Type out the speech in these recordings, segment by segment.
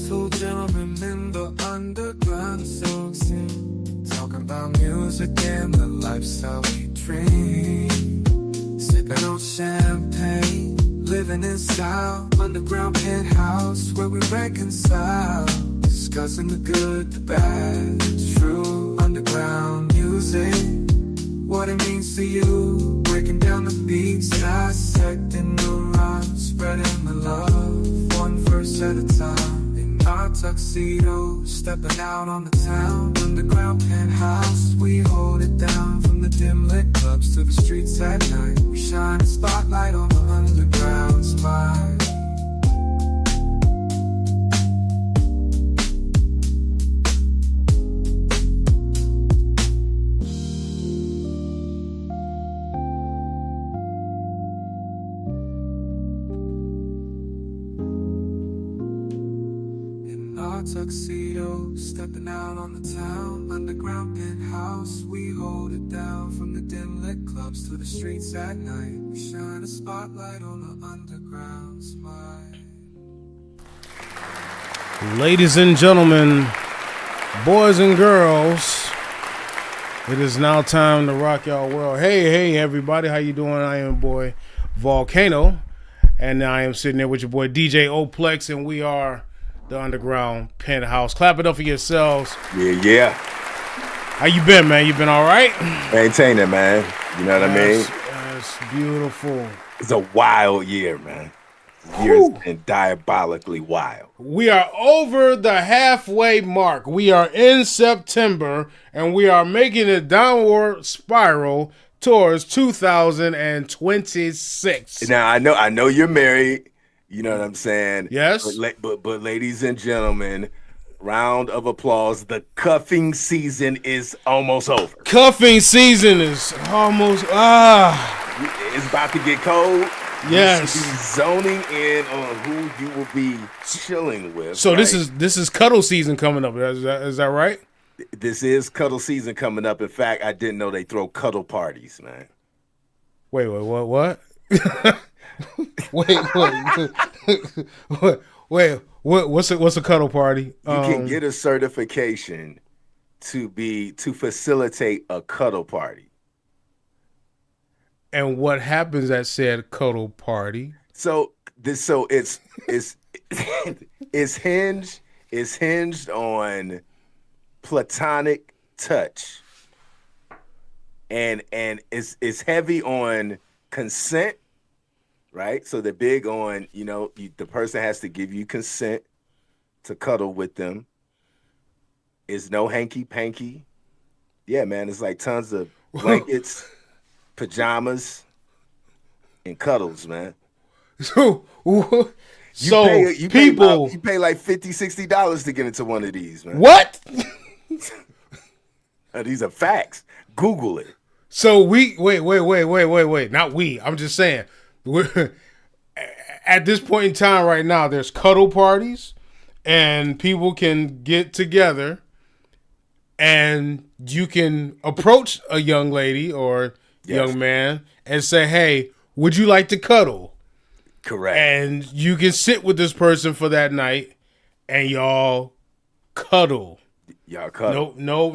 Two gentlemen in the underground, so soon. Talking about music and the lifestyle we dream. Sipping on champagne, living in style. Underground penthouse where we reconcile. Discussing the good, the bad, the true. Underground music, what it means to you. Breaking down the beats, dissecting the rhymes, spreading the love, one verse at a time. In our tuxedo, stepping out on the town. Underground penthouse, we hold it down. From the dim lit clubs to the streets at night, we shine a spotlight on the underground spot. Tuxedo, stepping out on the town. Underground penthouse, we hold it down. From the dim lit clubs to the streets at night, we shine a spotlight on the underground spot. Ladies and gentlemen, boys and girls, it is now time to rock y'all world. Hey everybody, how you doing? I am boy Volcano, and I am sitting there with your boy DJ Oplex, and we are the Underground Penthouse. Clap it up for yourselves. Yeah. How you been, man? You been all right? Maintain it, man. You know what I mean? That's beautiful. It's a wild year, man. The year's been diabolically wild. We are over the halfway mark. We are in September, and we are making a downward spiral towards 2026. Now, I know you're married. You know what I'm saying? Yes. But ladies and gentlemen, round of applause. The cuffing season is almost over. Cuffing season is almost, It's about to get cold. Yes. You should be zoning in on who you will be chilling with. So right? this is cuddle season coming up. Is that right? This is cuddle season coming up. In fact, I didn't know they throw cuddle parties, man. Wait, what? What's a cuddle party? You can get a certification to facilitate a cuddle party. And what happens at said cuddle party? So it's hinged on platonic touch, and it's heavy on consent. Right, so they're big on, the person has to give you consent to cuddle with them. It's no hanky-panky. Yeah, man, it's like tons of blankets, pajamas, and cuddles, man. You pay like $50-$60 to get into one of these, man. What? These are facts. Google it. So wait. Not we. I'm just saying. We're at this point in time right now, there's cuddle parties and people can get together and you can approach a young lady or young man and say, hey, would you like to cuddle? Correct. And you can sit with this person for that night and y'all cuddle. Y'all cuddle. No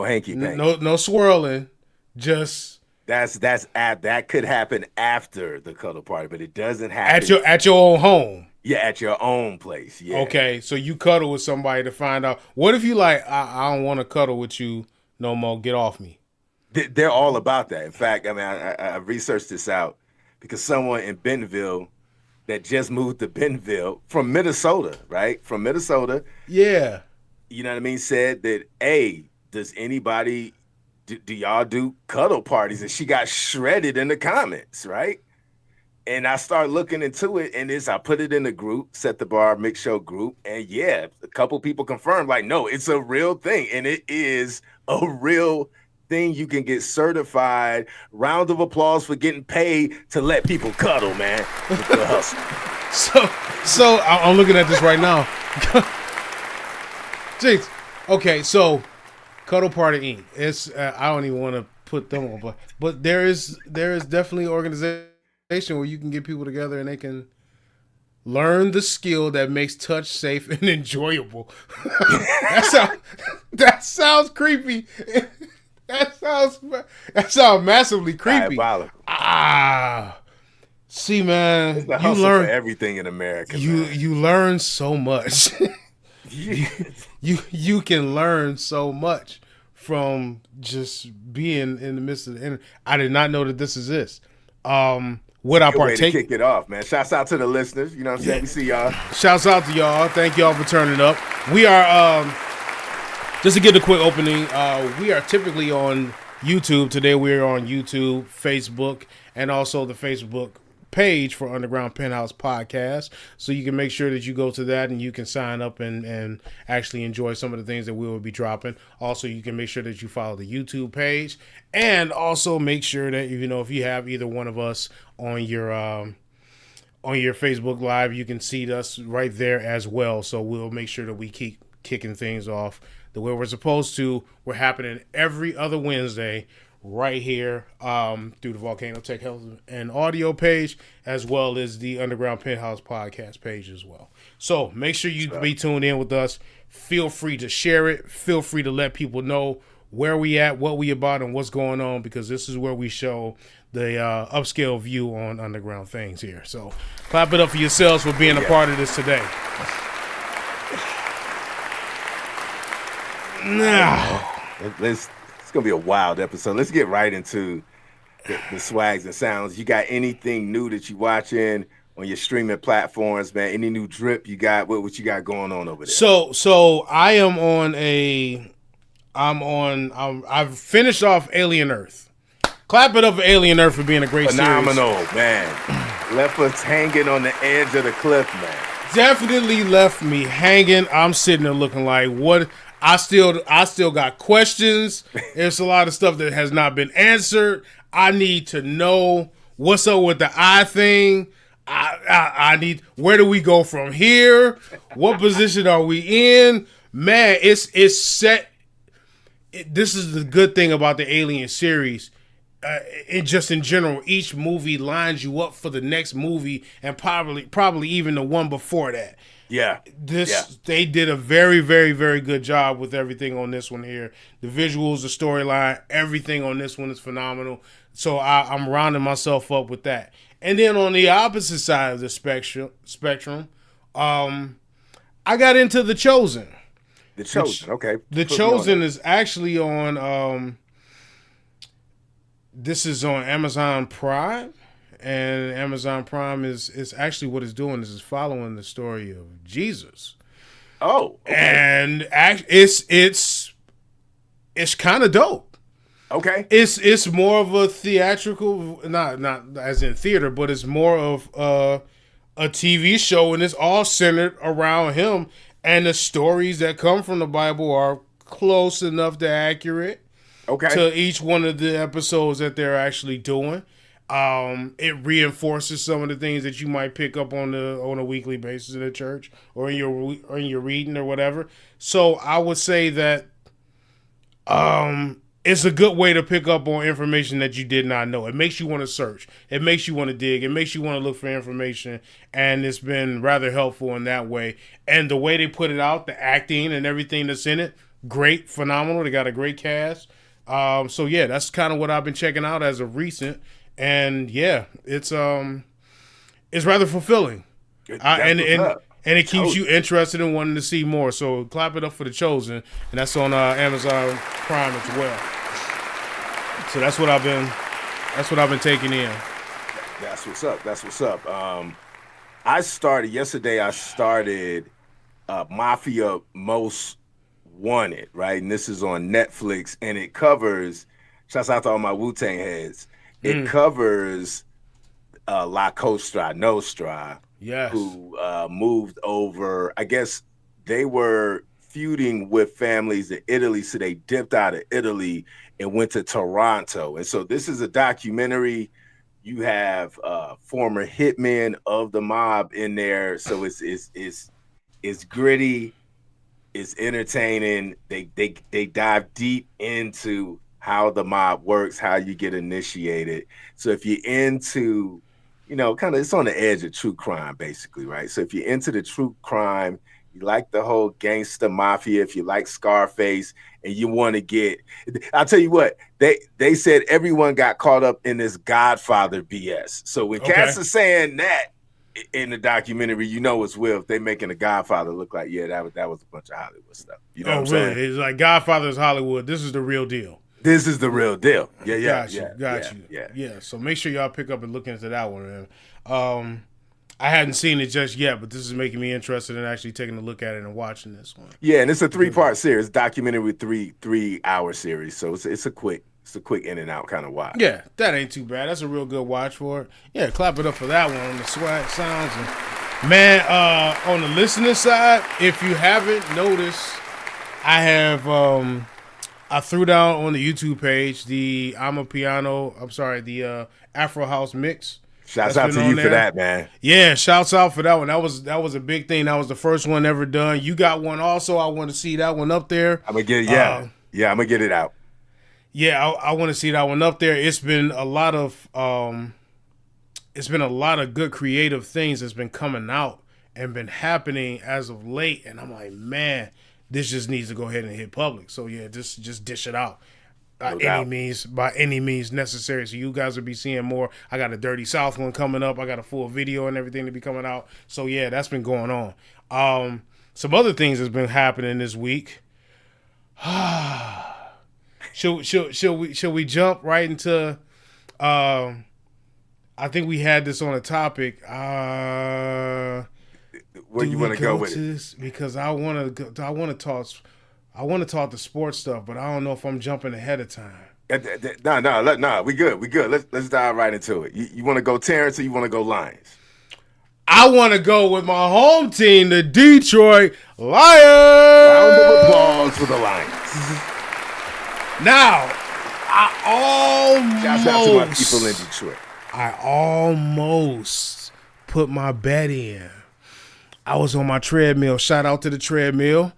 hanky-panky. No swirling. Just that could happen after the cuddle party, but it doesn't happen at your own home. Yeah, at your own place. Yeah. Okay, so you cuddle with somebody to find out. What if you like, I don't want to cuddle with you no more. Get off me. They're all about that. In fact, I mean, I researched this out because someone in Bentonville that just moved to Bentonville from Minnesota, right? From Minnesota. Yeah. You know what I mean? Said that, hey, does anybody... Do y'all do cuddle parties? And she got shredded in the comments, right? And I started looking into it, and I put it in the group, Set the Bar Mix Show group, and yeah, a couple people confirmed, like, no, it's a real thing, and it is a real thing. You can get certified. Round of applause for getting paid to let people cuddle, man. It's the hustle. So I'm looking at this right now. Jeez. Okay, so. Cuddle Party Inc. It's I don't even want to put them on, but there is definitely an organization where you can get people together and they can Learn the skill that makes touch safe and enjoyable. That sounds creepy. That sounds massively creepy. Diabolical. See, man, It's the hustle for everything in America. You learn so much. you can learn so much from just being in the midst of the internet. I did not know that this is this. Would I partake? Kick it off, man. Shouts out to the listeners. You know what I'm saying? We see y'all. Shouts out to y'all. Thank y'all for turning up. We are just to get a quick opening. We are typically on YouTube. Today we are on YouTube, Facebook, and also the Facebook page for Underground Penthouse Podcast. So you can make sure that you go to that and you can sign up and actually enjoy some of the things that we will be dropping. Also, you can make sure that you follow the YouTube page, and also make sure that, you know, if you have either one of us on your Facebook Live, you can see us right there as well. So we'll make sure that we keep kicking things off the way we're supposed to. We're happening every other Wednesday right here through the Volcano Tech Health and Audio page, as well as the Underground Penthouse Podcast page as well. So make sure you be tuned in with us. Feel free to share it. Feel free to let people know where we at, what we about, and what's going on, because this is where we show the upscale view on underground things here. So clap it up for yourselves for being a part of this today. Now, it's going to be a wild episode. Let's get right into the swags and sounds. You got anything new that you watching on your streaming platforms, man? Any new drip you got? What you got going on over there? So I've finished off Alien Earth. Clap it up for Alien Earth for being a great phenomenal series. Man. Left us hanging on the edge of the cliff, man. Definitely left me hanging. I'm sitting there looking like, what? I still got questions. There's a lot of stuff that has not been answered. I need to know what's up with the eye thing. I need, where do we go from here? What position are we in? Man, it's set. This is the good thing about the Alien series. Just in general, each movie lines you up for the next movie, and probably even the one before that. Yeah. They did a very, very, very good job with everything on this one here. The visuals, the storyline, everything on this one is phenomenal. So I'm rounding myself up with that. And then on the opposite side of the spectrum, I got into The Chosen. The Chosen, okay. The Chosen is actually on. This is on Amazon Prime. And Amazon Prime is actually what it's doing is following the story of Jesus. Oh, okay. And it's kind of dope. Okay. It's more of a theatrical, not as in theater, but it's more of a TV show, and it's all centered around him. And the stories that come from the Bible are close enough to accurate. Okay. To each one of the episodes that they're actually doing. It reinforces some of the things that you might pick up on a weekly basis in the church or in your reading or whatever. So I would say that it's a good way to pick up on information that you did not know. It makes you want to search. It makes you want to dig. It makes you want to look for information, and it's been rather helpful in that way. And the way they put it out, the acting and everything that's in it, great, phenomenal. They got a great cast. So yeah, that's kind of what I've been checking out as of recent. And yeah, it's rather fulfilling, and it keeps you interested in wanting to see more. So clap it up for The Chosen, and that's on Amazon Prime as well. So that's what I've been taking in. That's what's up. I started Mafia Most Wanted, right? And this is on Netflix, and it covers. Shouts out to all my Wu-Tang heads. It covers La Cosa Nostra, yes, who moved over. I guess they were feuding with families in Italy, so they dipped out of Italy and went to Toronto. And so this is a documentary. You have former hitmen of the mob in there, so it's gritty, it's entertaining. They dive deep into how the mob works, how you get initiated. So if you're into kind of it's on the edge of true crime, basically, right? So if you're into the true crime, you like the whole gangster mafia, if you like Scarface, and you want to get, I'll tell you what, they said everyone got caught up in this Godfather BS. So when cats are saying that in the documentary, it's Will. If they making a Godfather look like, that was a bunch of Hollywood stuff. You know what I'm saying? It's like Godfather's Hollywood. This is the real deal. This is the real deal. Got you. Yeah. So make sure y'all pick up and look into that one, man. I hadn't seen it just yet, but this is making me interested in actually taking a look at it and watching this one. Yeah, and it's a 3-part series, documentary, 3-hour series. So it's a quick in and out kind of watch. Yeah, that ain't too bad. That's a real good watch for it. Yeah, clap it up for that one on the swag sounds. And man, on the listening side, if you haven't noticed, I have I threw down on the YouTube page the Afro House mix. Shouts out to you for that, man. Yeah, shouts out for that one. That was a big thing. That was the first one ever done. You got one also. I want to see that one up there. I'm gonna get it. I'm gonna get it out. Yeah, I want to see that one up there. It's been a lot of good creative things that's been coming out and been happening as of late. And I'm like, man, this just needs to go ahead and hit public. So yeah, just dish it out. By any means necessary. So you guys will be seeing more. I got a Dirty South one coming up. I got a full video and everything to be coming out. So yeah, that's been going on. Some other things that's been happening this week. Should we jump right into I think we had this on a topic. Where you want to go with it? Because I want to talk the sports stuff, but I don't know if I'm jumping ahead of time. No, we good. Let's dive right into it. You want to go Terrence or you want to go Lions? I want to go with my home team, the Detroit Lions. Round of applause for the Lions. Now, shouts out to my people in Detroit. I almost put my bet in. I was on my treadmill. Shout out to the treadmill.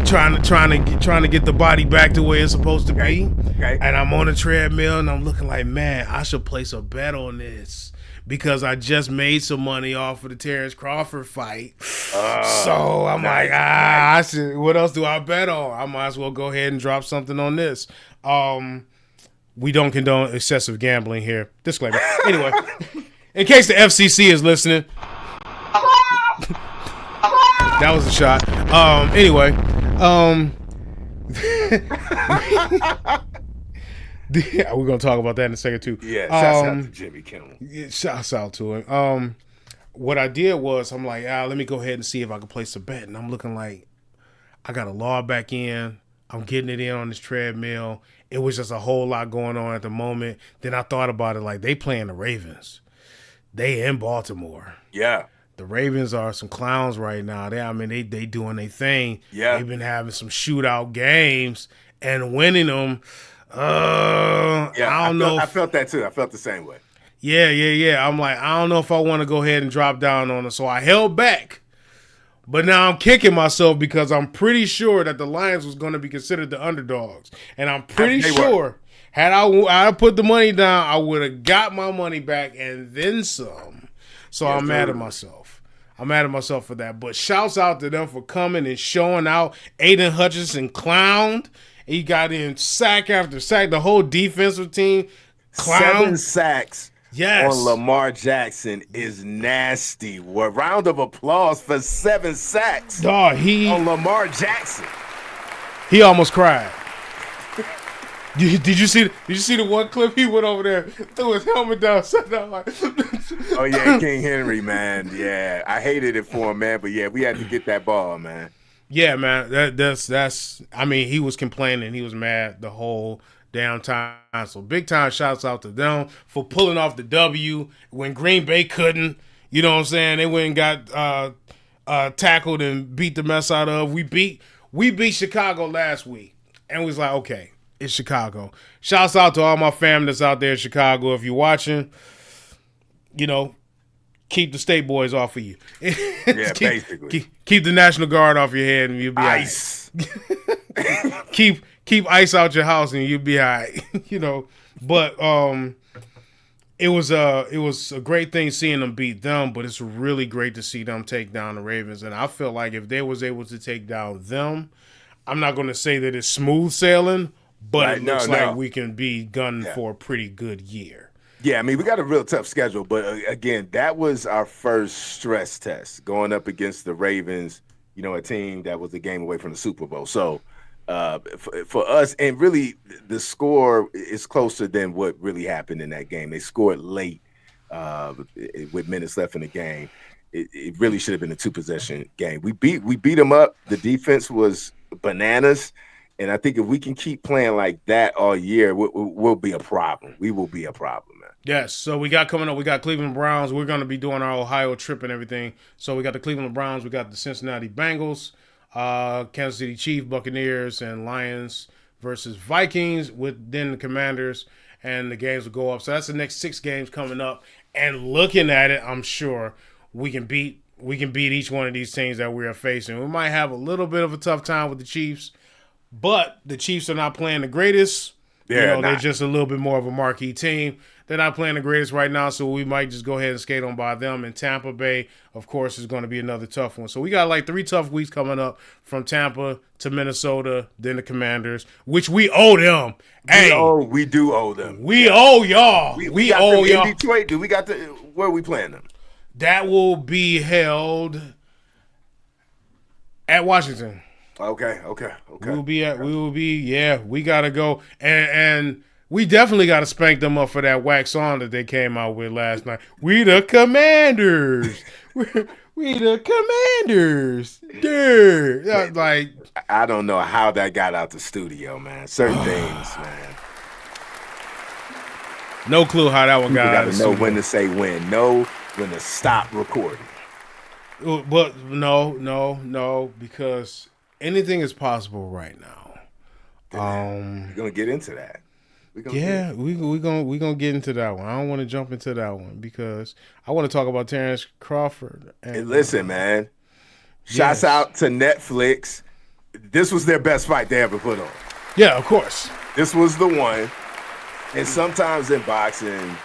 Trying to get the body back to where it's supposed to be. Okay. And I'm on the treadmill and I'm looking like, man, I should place a bet on this because I just made some money off of the Terrence Crawford fight. So I'm I should. What else do I bet on? I might as well go ahead and drop something on this. We don't condone excessive gambling here. Disclaimer. Anyway, in case the FCC is listening, that was a shot. Anyway. We're gonna talk about that in a second too. Yeah, shouts out to Jimmy Kimmel. Shouts out to him. What I did was I'm like, let me go ahead and see if I can place a bet, and I'm looking like I got to log back in. I'm getting it in on this treadmill. It was just a whole lot going on at the moment. Then I thought about it like they playing the Ravens. They in Baltimore. Yeah. The Ravens are some clowns right now. They doing their thing. Yeah. They've been having some shootout games and winning them. I don't know. I felt that too. I felt the same way. Yeah. I'm like, I don't know if I want to go ahead and drop down on it. So I held back. But now I'm kicking myself because I'm pretty sure that the Lions was going to be considered the underdogs. And I'm pretty sure had I put the money down, I would have got my money back and then some. So I'm mad at myself. I'm mad at myself for that. But shouts out to them for coming and showing out. Aiden Hutchinson clowned. He got in sack after sack. The whole defensive team clowned. 7 sacks on Lamar Jackson is nasty. A round of applause for 7 sacks on Lamar Jackson. He almost cried. Did you see the one clip he went over there, threw his helmet down, sat down like Oh yeah, King Henry, man. Yeah. I hated it for him, man, but yeah, we had to get that ball, man. Yeah, man. That's I mean, he was complaining, he was mad the whole damn time. So big time shouts out to them for pulling off the W when Green Bay couldn't. You know what I'm saying? They went and got tackled and beat the mess out of. We beat Chicago last week. And we was like, okay. It's Chicago. Shouts out to all my family that's out there in Chicago. If you're watching, keep the state boys off of you. Yeah, basically. Keep the National Guard off your head and you'll be ice. Right. keep ice out your house and you'll be all right. But it was a great thing seeing them beat them, but it's really great to see them take down the Ravens. And I feel like if they was able to take down them, I'm not going to say that it's smooth sailing, but Right, it looks no. like we can be gunning for a pretty good year. Yeah, I mean, we got a real tough schedule, but again, that was our first stress test going up against the Ravens, you know, a team that was a game away from the Super Bowl. So for us, and really the score is closer than what really happened in that game. They scored late with minutes left in the game. It really should have been a 2-possession game. We beat them up. The defense was bananas. And I think if we can keep playing like that all year, we'll be a problem. We will be a problem, man. Yes. So we got coming up, we got Cleveland Browns. We're going to be doing our Ohio trip and everything. So we got the Cleveland Browns. We got the Cincinnati Bengals, Kansas City Chiefs, Buccaneers, and Lions versus Vikings with then the Commanders. And the games will go up. So that's the next 6 games coming up. And looking at it, I'm sure we can beat each one of these teams that we are facing. We might have a little bit of a tough time with the Chiefs. But the Chiefs are not playing the greatest. They're just a little bit more of a marquee team. They're not playing the greatest right now, so we might just go ahead and skate on by them. And Tampa Bay, of course, is going to be another tough one. So we got like 3 tough weeks coming up from Tampa to Minnesota, then the Commanders, which we owe them. We do owe them. We owe y'all. We owe y'all. In Detroit, where are we playing them? That will be held at Washington. Okay. We gotta go. And we definitely gotta spank them up for that wax on that they came out with last night. We the Commanders. we the Commanders. Dude. Like, I don't know how that got out the studio, man. Certain things, man. No clue how that one got out of the studio. Know when to say when. Know when to stop recording. But no, because anything is possible right now. We're gonna get into that. We're gonna get into that one. I don't want to jump into that one because I want to talk about Terrence Crawford. And listen, man. Shouts out to Netflix. This was their best fight they ever put on. Yeah, of course. This was the one. And sometimes in boxing,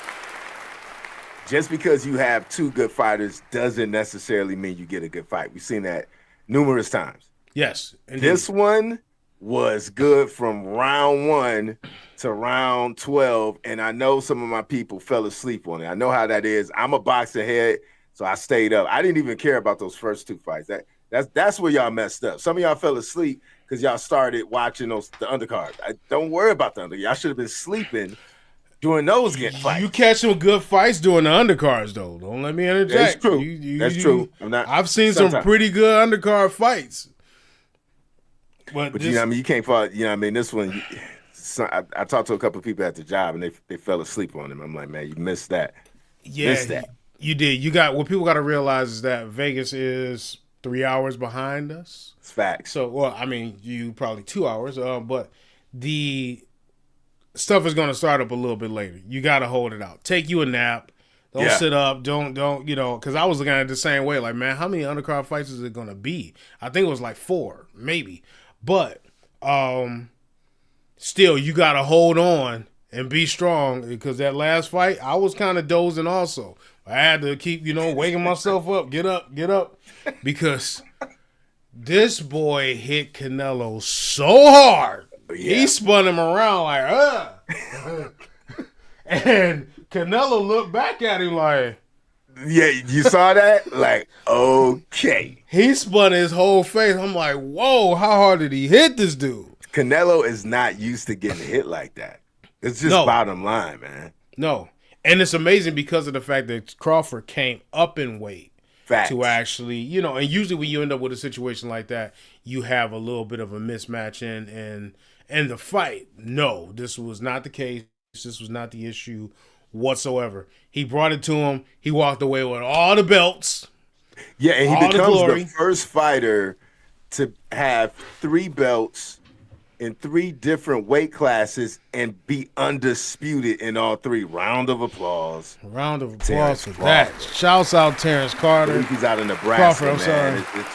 just because you have 2 good fighters doesn't necessarily mean you get a good fight. We've seen that numerous times. Yes. Indeed. This one was good from round 1 to round 12, and I know some of my people fell asleep on it. I know how that is. I'm a boxing head, so I stayed up. I didn't even care about those first 2 fights. That's where y'all messed up. Some of y'all fell asleep because y'all started watching the undercards. Don't worry about the undercard. Y'all should have been sleeping during those fights. You catch some good fights during the undercards, though. Don't let me interject. That's true. That's true. I've seen some pretty good undercard fights. But you know what I mean? You can't fall. You know what I mean? This one, I talked to a couple of people at the job, and they fell asleep on him. I'm like, man, you missed that. Yeah, missed that. You did. What people got to realize is that Vegas is 3 hours behind us. It's facts. So, well, I mean, you probably 2 hours, but the stuff is going to start up a little bit later. You got to hold it out. Take you a nap. Don't sit up. Don't, because I was looking at it the same way. Like, man, how many undercard fights is it going to be? I think it was like 4, maybe. But still, you got to hold on and be strong because that last fight, I was kind of dozing also. I had to keep, waking myself up. Get up. Because this boy hit Canelo so hard. Yeah. He spun him around like, and Canelo looked back at him like, yeah, you saw that? Like, okay. He spun his whole face. I'm like, whoa, how hard did he hit this dude? Canelo is not used to getting hit like that. It's just bottom line, man. No. And it's amazing because of the fact that Crawford came up in weight. Facts. To actually, and usually when you end up with a situation like that, you have a little bit of a mismatch in the fight. No, this was not the case. This was not the issue whatsoever. He brought it to him. He walked away with all the belts. Yeah, and he becomes the first fighter to have 3 belts in 3 different weight classes and be undisputed in all 3. Round of applause. Round of applause for that. Shouts out Terrence Carter. He's out in Nebraska, Crawford, man. It's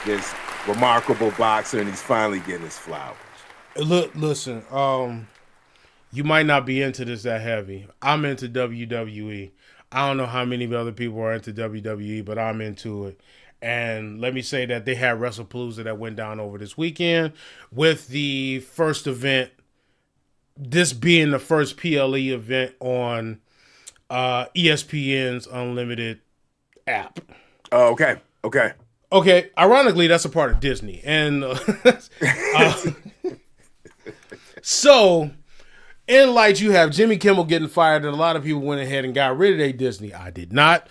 this remarkable boxer, and he's finally getting his flowers. Look, listen. you might not be into this that heavy. I'm into WWE. I don't know how many other people are into WWE, but I'm into it. And let me say that they had WrestlePalooza that went down over this weekend with the first event, this being the first PLE event on ESPN's Unlimited app. Oh, okay. Okay. Okay. Ironically, that's a part of Disney. And so, in light, you have Jimmy Kimmel getting fired, and a lot of people went ahead and got rid of their Disney. I did not.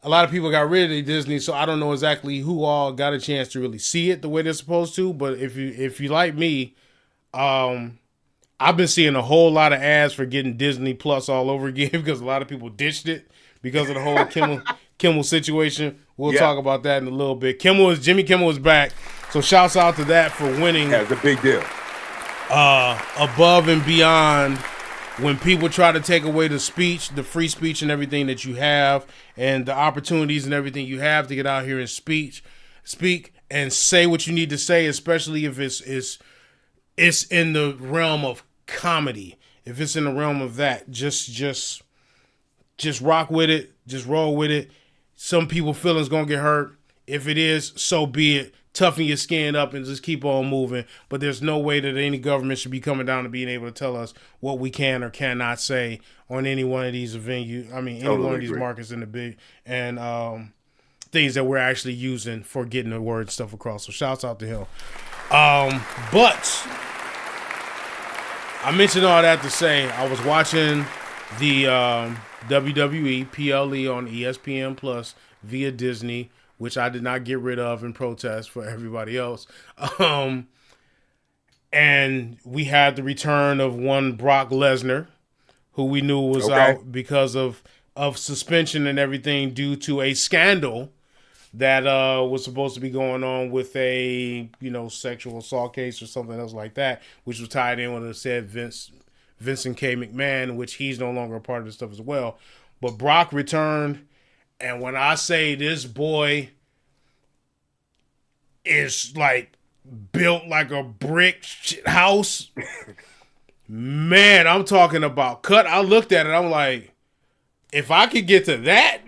A lot of people got rid of their Disney, so I don't know exactly who all got a chance to really see it the way they're supposed to. But if you like me, I've been seeing a whole lot of ads for getting Disney Plus all over again because a lot of people ditched it because of the whole Kimmel situation. We'll talk about that in a little bit. Jimmy Kimmel is back, so shouts out to that for winning. Yeah, it's a big deal. Above and beyond when people try to take away the speech, the free speech and everything that you have, and the opportunities and everything you have to get out here and speak and say what you need to say, especially if it's in the realm of comedy. If it's in the realm of that, just rock with it, just roll with it. Some people's feelings gonna get hurt. If it is, so be it. Toughen your skin up and just keep on moving. But there's no way that any government should be coming down to being able to tell us what we can or cannot say on any one of these venues. I mean, any one of these markets in the big and things that we're actually using for getting the word stuff across. So shouts out to him. But I mentioned all that to say I was watching the WWE PLE on ESPN Plus via Disney, which I did not get rid of in protest for everybody else. And we had the return of one Brock Lesnar, who we knew was out because of suspension and everything due to a scandal that was supposed to be going on with a, sexual assault case or something else like that, which was tied in with the said Vincent K. McMahon, which he's no longer a part of this stuff as well. But Brock returned. And when I say this boy is like built like a brick house, man, I'm talking about cut. I looked at it. I'm like, if I could get to that,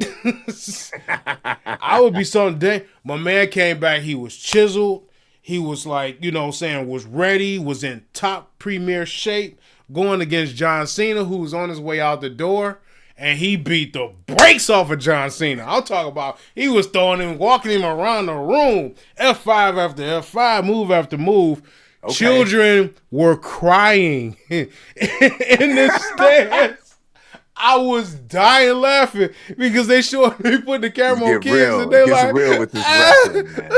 I would be something. My man came back. He was chiseled. He was like, was ready, was in top premier shape, going against John Cena, who was on his way out the door. And he beat the brakes off of John Cena. I'll talk about he was throwing him, walking him around the room. F5 after F5, move after move. Okay. Children were crying in the stands. I was dying laughing because they put the camera on kids real. And they like real with this wrestling, man.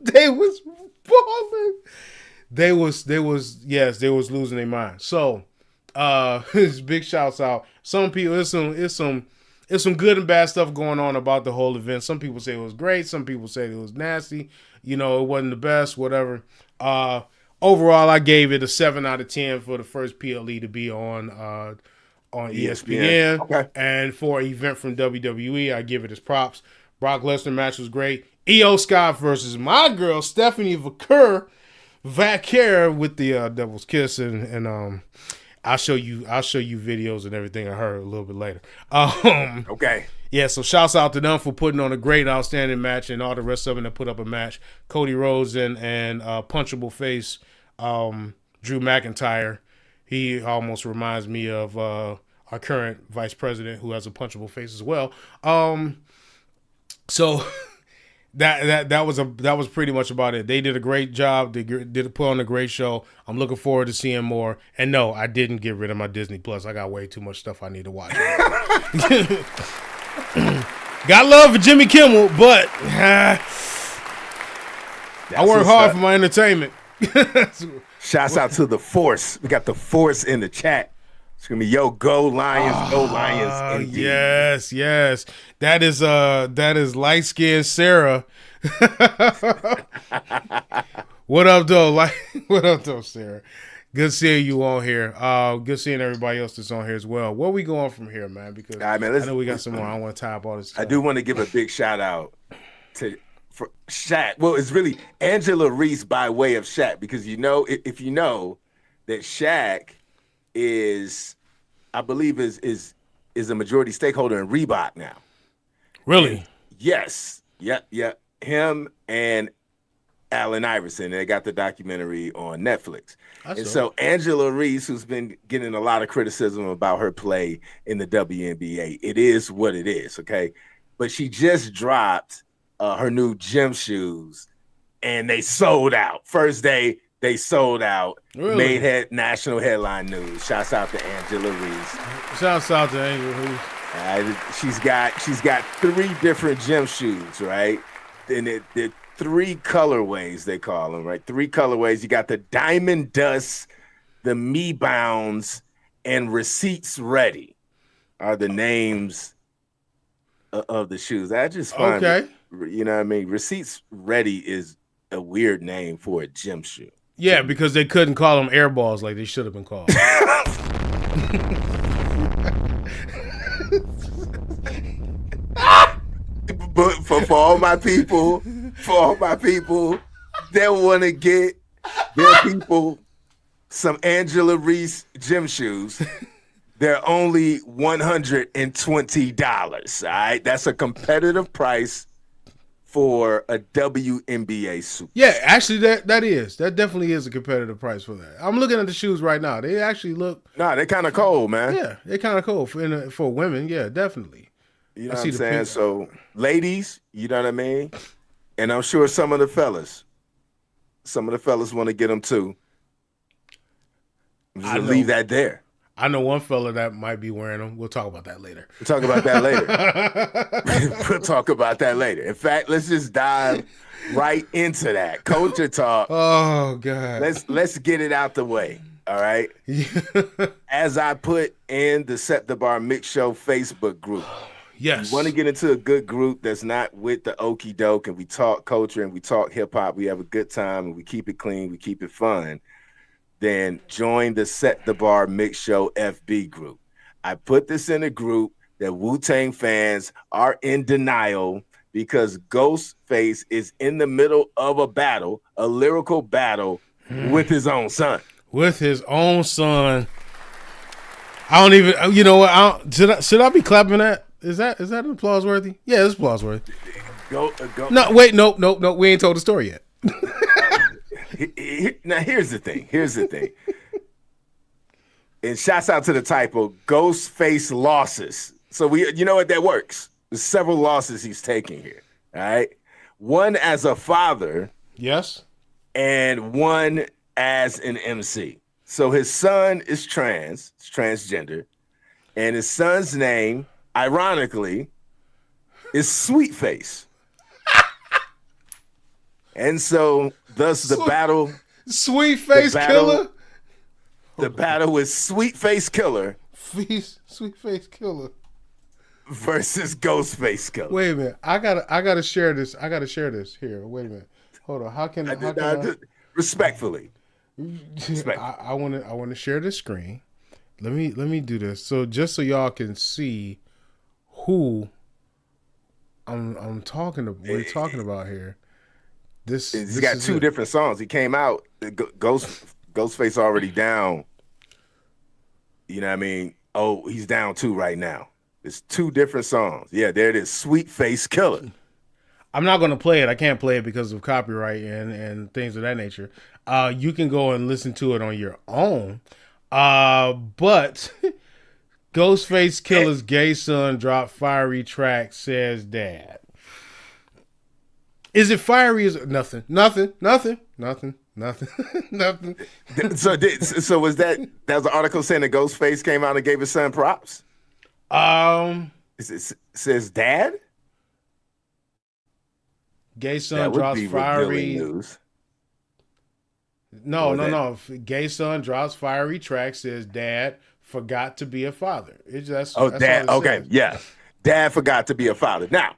They was balling. They was losing their mind. So big shouts out. Some people, it's some good and bad stuff going on about the whole event. Some people say it was great. Some people say it was nasty. It wasn't the best, whatever. Overall, I gave it a 7 out of 10 for the first PLE to be on ESPN. Okay. And for an event from WWE, I give it its props. Brock Lesnar match was great. Io Scott versus my girl, Stephanie Vaquer with the Devil's Kiss and I'll show you videos and everything of her a little bit later. Okay. Yeah, so shouts out to them for putting on a great, outstanding match and all the rest of them that put up a match. Cody Rhodes and punchable face Drew McIntyre. He almost reminds me of our current vice president who has a punchable face as well. So that was pretty much about it. They did a great job. They did put on a great show. I'm looking forward to seeing more. And no, I didn't get rid of my Disney Plus. I got way too much stuff I need to watch. Got love for Jimmy Kimmel, but I work hard for my entertainment. Shouts out to the Force. We got the Force in the chat. It's gonna be go Lions, go Lions. Indeed. Yes. That is light skinned Sarah. What up though, Sarah? Good seeing you on here. Good seeing everybody else that's on here as well. Where we going from here, man? Because I know we got some more. I don't want to tie up all this stuff. I do want to give a big shout out for Shaq. Well, it's really Angela Reese by way of Shaq, because if you know that Shaq is, I believe, is a majority stakeholder in Reebok now. Really? And yes. Yep. Him and Allen Iverson. They got the documentary on Netflix. So Angela Reese, who's been getting a lot of criticism about her play in the WNBA, it is what it is, okay? But she just dropped her new gym shoes, and they sold out. First day, they sold out. Really? Made national headline news. Shouts out to Angela Reese. Shouts out to Angela Reese. She's got 3 different gym shoes, right? And they're 3 colorways, they call them, right? 3 colorways. You got the Diamond Dust, the Me Bounds, and Receipts Ready are the names of the shoes. I just find, you know what I mean? Receipts Ready is a weird name for a gym shoe. Yeah, because they couldn't call them air balls like they should have been called. But for all my people that want to get their people some Angela Reese gym shoes, they're only $120. All right, that's a competitive price for a WNBA suit. Yeah, actually, that definitely is a competitive price for that. I'm looking at the shoes right now. They actually look. Nah, they're kind of cold, man. Yeah, they're kind of cold for women. Yeah, definitely. You know what I'm saying? So, ladies, you know what I mean? And I'm sure some of the fellas want to get them too. I'm just going to leave that there. I know one fella that might be wearing them. We'll talk about that later. We'll talk about that later. In fact, let's just dive right into that. Culture talk. Oh, God. Let's get it out the way. All right. As I put in the Set the Bar Mix Show Facebook group. Yes. You want to get into a good group that's not with the okie doke, and we talk culture and we talk hip hop. We have a good time and we keep it clean. We keep it fun. Then join the Set the Bar Mix Show FB group. I put this in a group that Wu-Tang fans are in denial because Ghostface is in the middle of a battle, a lyrical battle with his own son. With his own son. I don't even, you know what? Should I be clapping that? Is that applause worthy? Yeah, it's applause worthy. Go. No, wait, no. We ain't told the story yet. Now here's the thing. And shouts out to the typo, Ghostface losses. So you know what, that works. There's several losses he's taking here. All right. One as a father. Yes. And one as an MC. So his son is transgender, and his son's name, ironically, is Sweetface. And so, thus the battle... Sweetface Killer? The battle is Sweetface Killer. Sweetface Killer. Versus Ghostface Killer. Wait a minute. I gotta share this. Here. Wait a minute. Hold on. How can I respectfully. I want to share the screen. Let me do this. So just so y'all can see who I'm talking to. We're talking about here. He's got 2 different songs. He came out. Ghostface already down. You know what I mean? Oh, he's down 2 right now. It's 2 different songs. Yeah, there it is. Sweetface Killer. I'm not going to play it. I can't play it because of copyright and things of that nature. You can go and listen to it on your own. But Ghostface Killer's gay son dropped fiery track, says dad. Is it fiery? Is it nothing? Nothing. So was that was an article saying that Ghostface came out and gave his son props? It says dad? Gay son drops fiery news. No. Gay son drops fiery track, says dad forgot to be a father. That's dad. Okay, says. Yeah. Dad forgot to be a father. Now,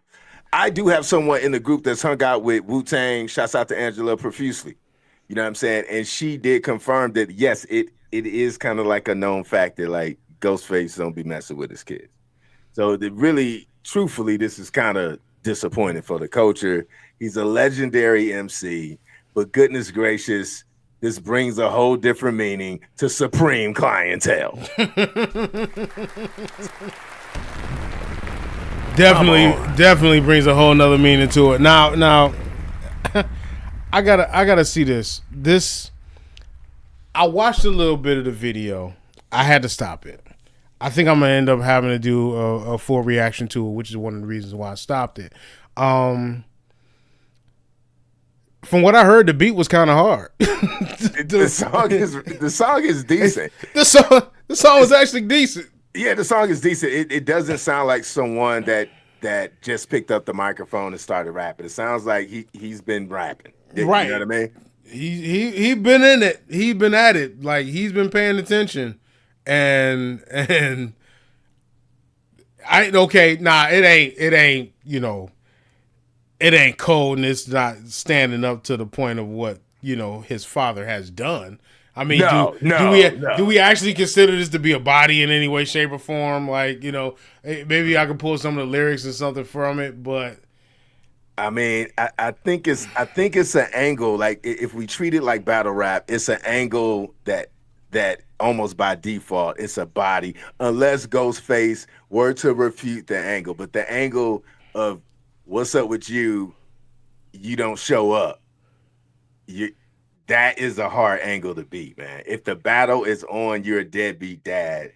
I do have someone in the group that's hung out with Wu-Tang. Shouts out to Angela profusely. You know what I'm saying? And she did confirm that, yes, it is kind of like a known fact that, like, Ghostface don't be messing with his kids. So truthfully, this is kind of disappointing for the culture. He's a legendary MC, but goodness gracious, this brings a whole different meaning to supreme clientele. Definitely brings a whole nother meaning to it. Now, I gotta see this. I watched a little bit of the video. I had to stop it. I think I'm gonna end up having to do a full reaction to it, which is one of the reasons why I stopped it. From what I heard, the beat was kind of hard. the song is decent. The song was actually decent. Yeah, the song is decent. It doesn't sound like someone that just picked up the microphone and started rapping. It sounds like he's been rapping. Right. You know what I mean? He been in it. He been at it. Like, he's been paying attention. And it ain't, you know, it ain't cold, and it's not standing up to the point of what, you know, his father has done. I mean, do we actually consider this to be a body in any way, shape, or form? Like, you know, maybe I could pull some of the lyrics or something from it, but I mean, I think it's an angle. Like, if we treat it like battle rap, it's an angle that almost by default it's a body, unless Ghostface were to refute the angle. But the angle of what's up with you don't show up. That is a hard angle to beat, man. If the battle is on, you're a deadbeat dad.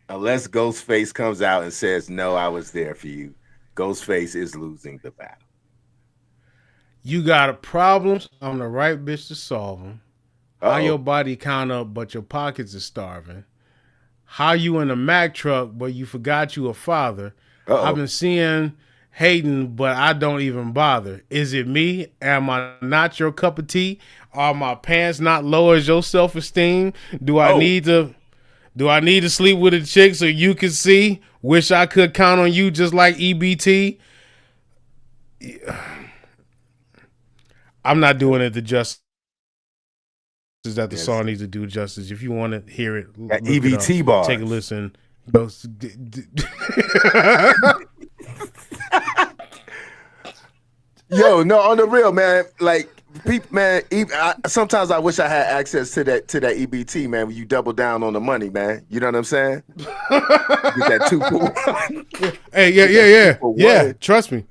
Unless Ghostface comes out and says, no, I was there for you, Ghostface is losing the battle. You got problems. I'm the right bitch to solve them. How your body count up, but your pockets are starving. How you in a Mack truck, but you forgot you a father. I've been seeing hating, but I don't even bother. Is it me? Am I not your cup of tea? Are my pants not low as your self-esteem? Do I need to sleep with a chick so you can see? Wish I could count on you just like EBT. I'm not doing it the justice that the song needs to do justice. If you want to hear it, EBT bars. Take a listen. Yo, no, on the real, man. Like, people, man. Sometimes I wish I had access to that EBT, man. When you double down on the money, man. You know what I'm saying? Get that 2 for 1. Hey, yeah. Trust me.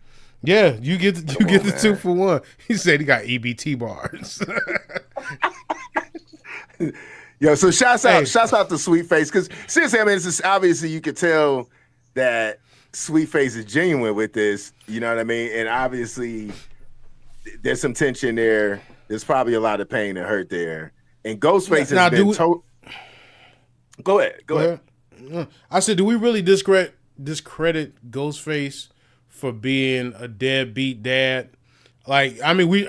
Yeah, you get the 2 for 1. He said he got EBT bars. Yo, so shouts out to Sweetface, because seriously, I mean, it's just, obviously you could tell that Sweetface is genuine with this. You know what I mean? And obviously there's some tension there. There's probably a lot of pain and hurt there. And Ghostface has been Go ahead. I said, do we really discredit Ghostface for being a deadbeat dad? Like, I mean,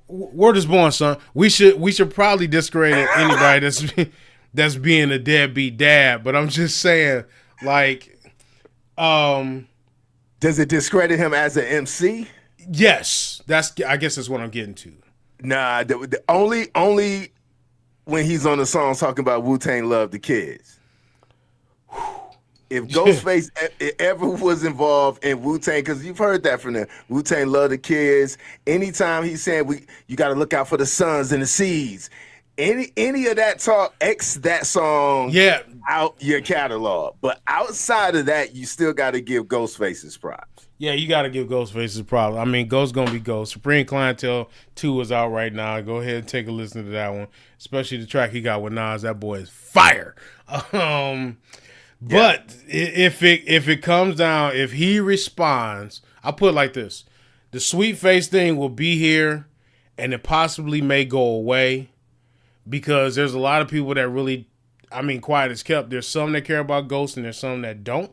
word is born, son. We should probably discredit anybody that's being a deadbeat dad. But I'm just saying, like, does it discredit him as an MC? Yes, I guess that's what I'm getting to. Nah, the only when he's on the song talking about Wu-Tang love the kids. If Ghostface ever was involved in Wu-Tang, because you've heard that from them, Wu-Tang love the kids. Anytime he's saying you got to look out for the sons and the seeds, any of that talk, X that song out your catalog. But outside of that, you still got to give Ghostface his props. Yeah, you got to give Ghostface his props. I mean, Ghost gonna be Ghost. Supreme Clientele 2 is out right now. Go ahead and take a listen to that one, especially the track he got with Nas. That boy is fire. But if it comes down, if he responds, I'll put it like this: the Sweetface thing will be here, and it possibly may go away, because there's a lot of people that really, I mean, quiet as kept. There's some that care about Ghost, and there's some that don't.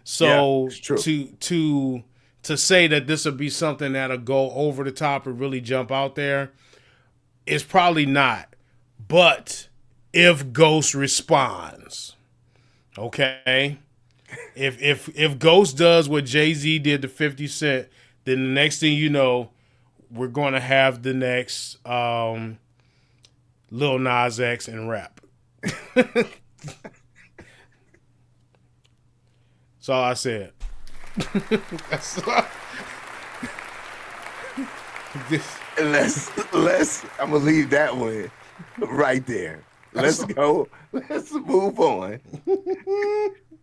So to say that this will be something that'll go over the top and really jump out there is probably not. But if Ghost responds. Okay, if Ghost does what Jay-Z did to 50 Cent, then the next thing you know, we're going to have the next Lil Nas X and rap. That's all I said. That's all. Let's I'm gonna leave that one. right there. Let's go. Let's move on.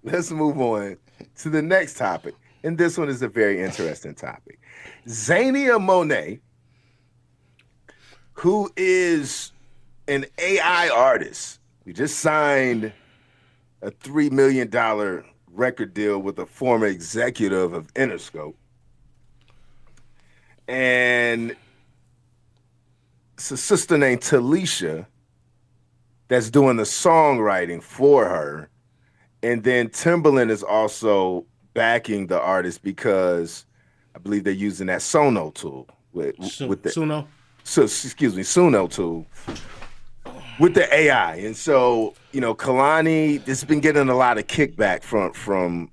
Let's move on to the next topic. And this one is a very interesting topic. Zania Monet, who is an AI artist, we just signed a $3 million record deal with a former executive of Interscope. And it's a sister named Talisha that's doing the songwriting for her. And then Timbaland is also backing the artist because I believe they're using that Sono tool with the Suno. Suno tool with the AI. And so, Kalani, this has been getting a lot of kickback from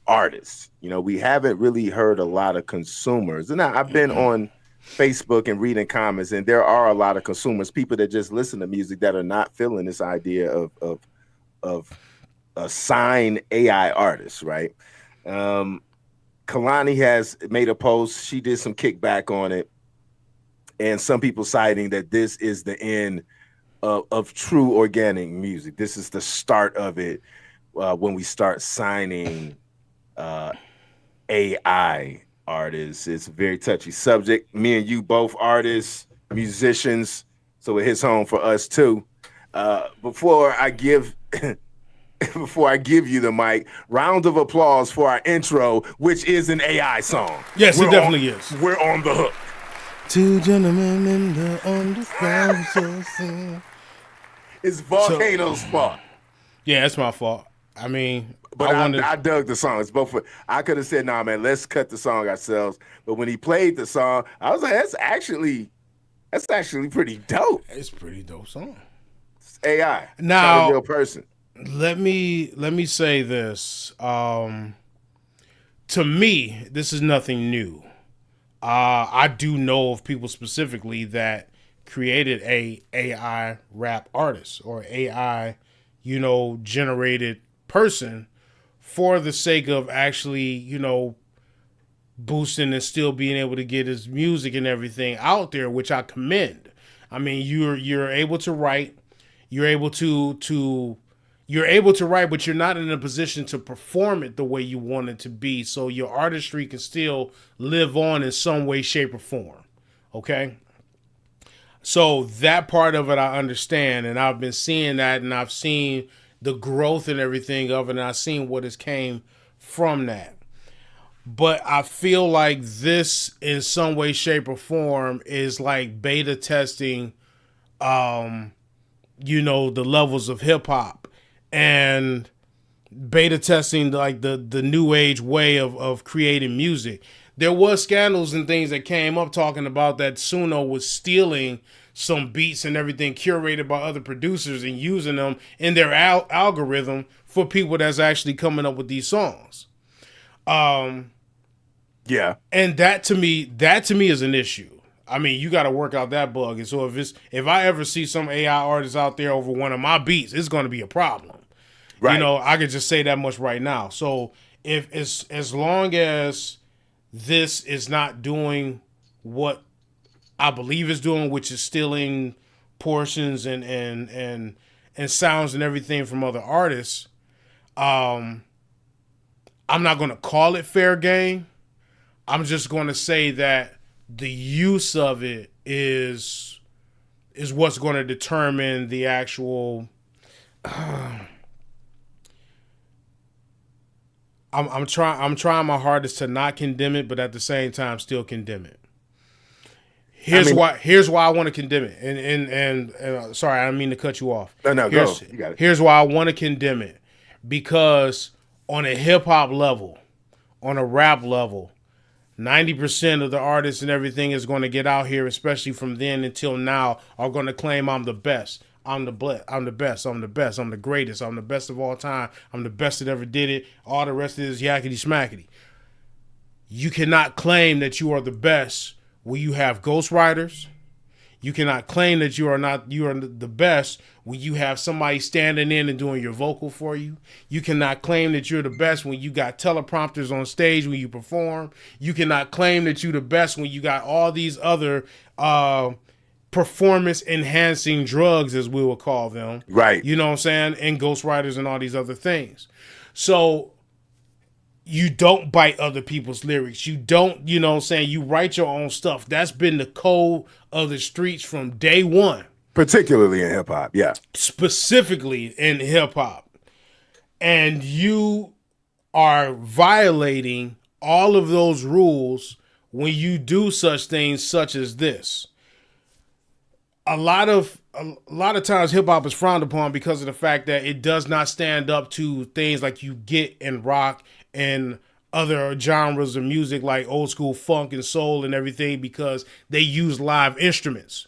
artists. We haven't really heard a lot of consumers. And I've been on Facebook and reading comments, and there are a lot of consumers, people that just listen to music that are not feeling this idea of a signed AI artist, right? Kalani has made a post. She did some kickback on it, and some people citing that this is the end of true organic music. This is the start of it when we start signing AI artists. It's a very touchy subject. Me and you both artists, musicians, so it hits home for us too. Before I give you the mic, round of applause for our intro, which is an AI song. Yes, it definitely is. We're on the hook. Two gentlemen in the underground. It's Volcano's fault. Yeah, it's my fault. I mean, but I dug the song. It's both. I could have said, "Nah, man, let's cut the song ourselves." But when he played the song, I was like, "That's actually pretty dope." It's a pretty dope song. It's AI. Now, it's not a real person. Let me say this. To me, this is nothing new. I do know of people specifically that created a AI rap artist or AI, generated person for the sake of actually, boosting and still being able to get his music and everything out there, which I commend. I mean, you're able to write, you're able to write, but you're not in a position to perform it the way you want it to be. So your artistry can still live on in some way, shape, or form. Okay. So that part of it, I understand. And I've been seeing that, and I've seen the growth and everything of it. And I've seen what has came from that. But I feel like this in some way, shape, or form is like beta testing, the levels of hip hop. And beta testing like the new age way of creating music. There was scandals and things that came up talking about that Suno was stealing some beats and everything curated by other producers and using them in their algorithm for people that's actually coming up with these songs. Yeah. And that to me is an issue. I mean, you got to work out that bug. And so if I ever see some AI artist out there over one of my beats, it's going to be a problem. Right. I could just say that much right now. So if as long as this is not doing what I believe it's doing, which is stealing portions and sounds and everything from other artists, I'm not going to call it fair game. I'm just going to say that the use of it is what's going to determine the actual. I'm trying my hardest to not condemn it, but at the same time still condemn it. Here's why I want to condemn it. And sorry, I didn't mean to cut you off. No, go. You got it. Here's why I want to condemn it. Because on a hip hop level, on a rap level, 90% of the artists and everything is going to get out here, especially from then until now, are going to claim I'm the best. I'm the best. I'm the best. I'm the greatest. I'm the best of all time. I'm the best that ever did it. All the rest of it is yakety smackety. You cannot claim that you are the best when you have ghostwriters. You cannot claim that you are the best when you have somebody standing in and doing your vocal for you. You cannot claim that you're the best when you got teleprompters on stage when you perform. You cannot claim that you're the best when you got all these other performance enhancing drugs, as we will call them. Right. You know what I'm saying? And ghostwriters and all these other things. So you don't bite other people's lyrics. You don't, you know what I'm saying? You write your own stuff. That's been the code of the streets from day one. Particularly in hip hop, yeah. Specifically in hip hop. And you are violating all of those rules when you do such things such as this. A lot of times hip hop is frowned upon because of the fact that it does not stand up to things like you get in rock and other genres of music like old school funk and soul and everything, because they use live instruments.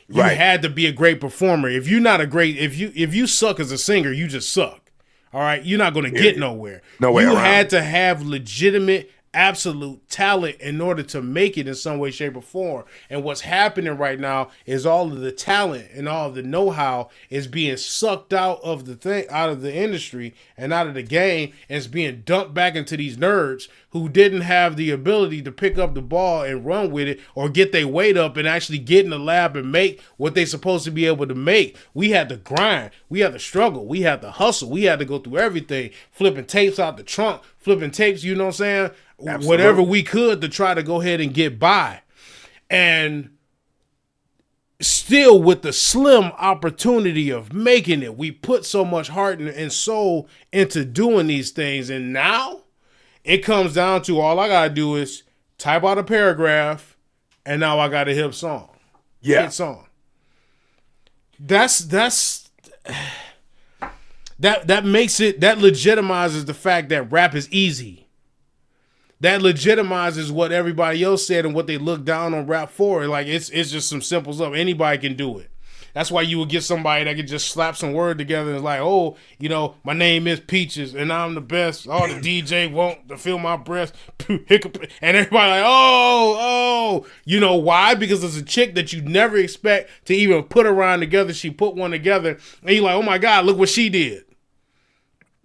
You had to be a great performer. If you're not a great, if you suck as a singer, you just suck. All right, you're not going to get nowhere. No way you around. had to have legitimate, absolute talent in order to make it in some way, shape, or form. And what's happening right now is all of the talent and all of the know-how is being sucked out of the industry and out of the game, and it's being dumped back into these nerds who didn't have the ability to pick up the ball and run with it, or get their weight up and actually get in the lab and make what they're supposed to be able to make. We had to grind. We had to struggle. We had to hustle. We had to go through everything, flipping tapes out the trunk, flipping tapes, you know what I'm saying? Absolutely. Whatever we could to try to go ahead and get by. And still, with the slim opportunity of making it, we put so much heart and soul into doing these things. And now it comes down to all I got to do is type out a paragraph, and now I got a hip song. Yeah. Hit song. That makes it, that legitimizes the fact that rap is easy. That legitimizes what everybody else said and what they look down on rap for. Like, it's just some simple stuff. Anybody can do it. That's why you would get somebody that could just slap some word together and it's like, oh, you know, my name is Peaches and I'm the best. Oh, the DJ want to feel my breast. And everybody like, oh. You know why? Because it's a chick that you never expect to even put a rhyme together. She put one together and you're like, oh my God, look what she did.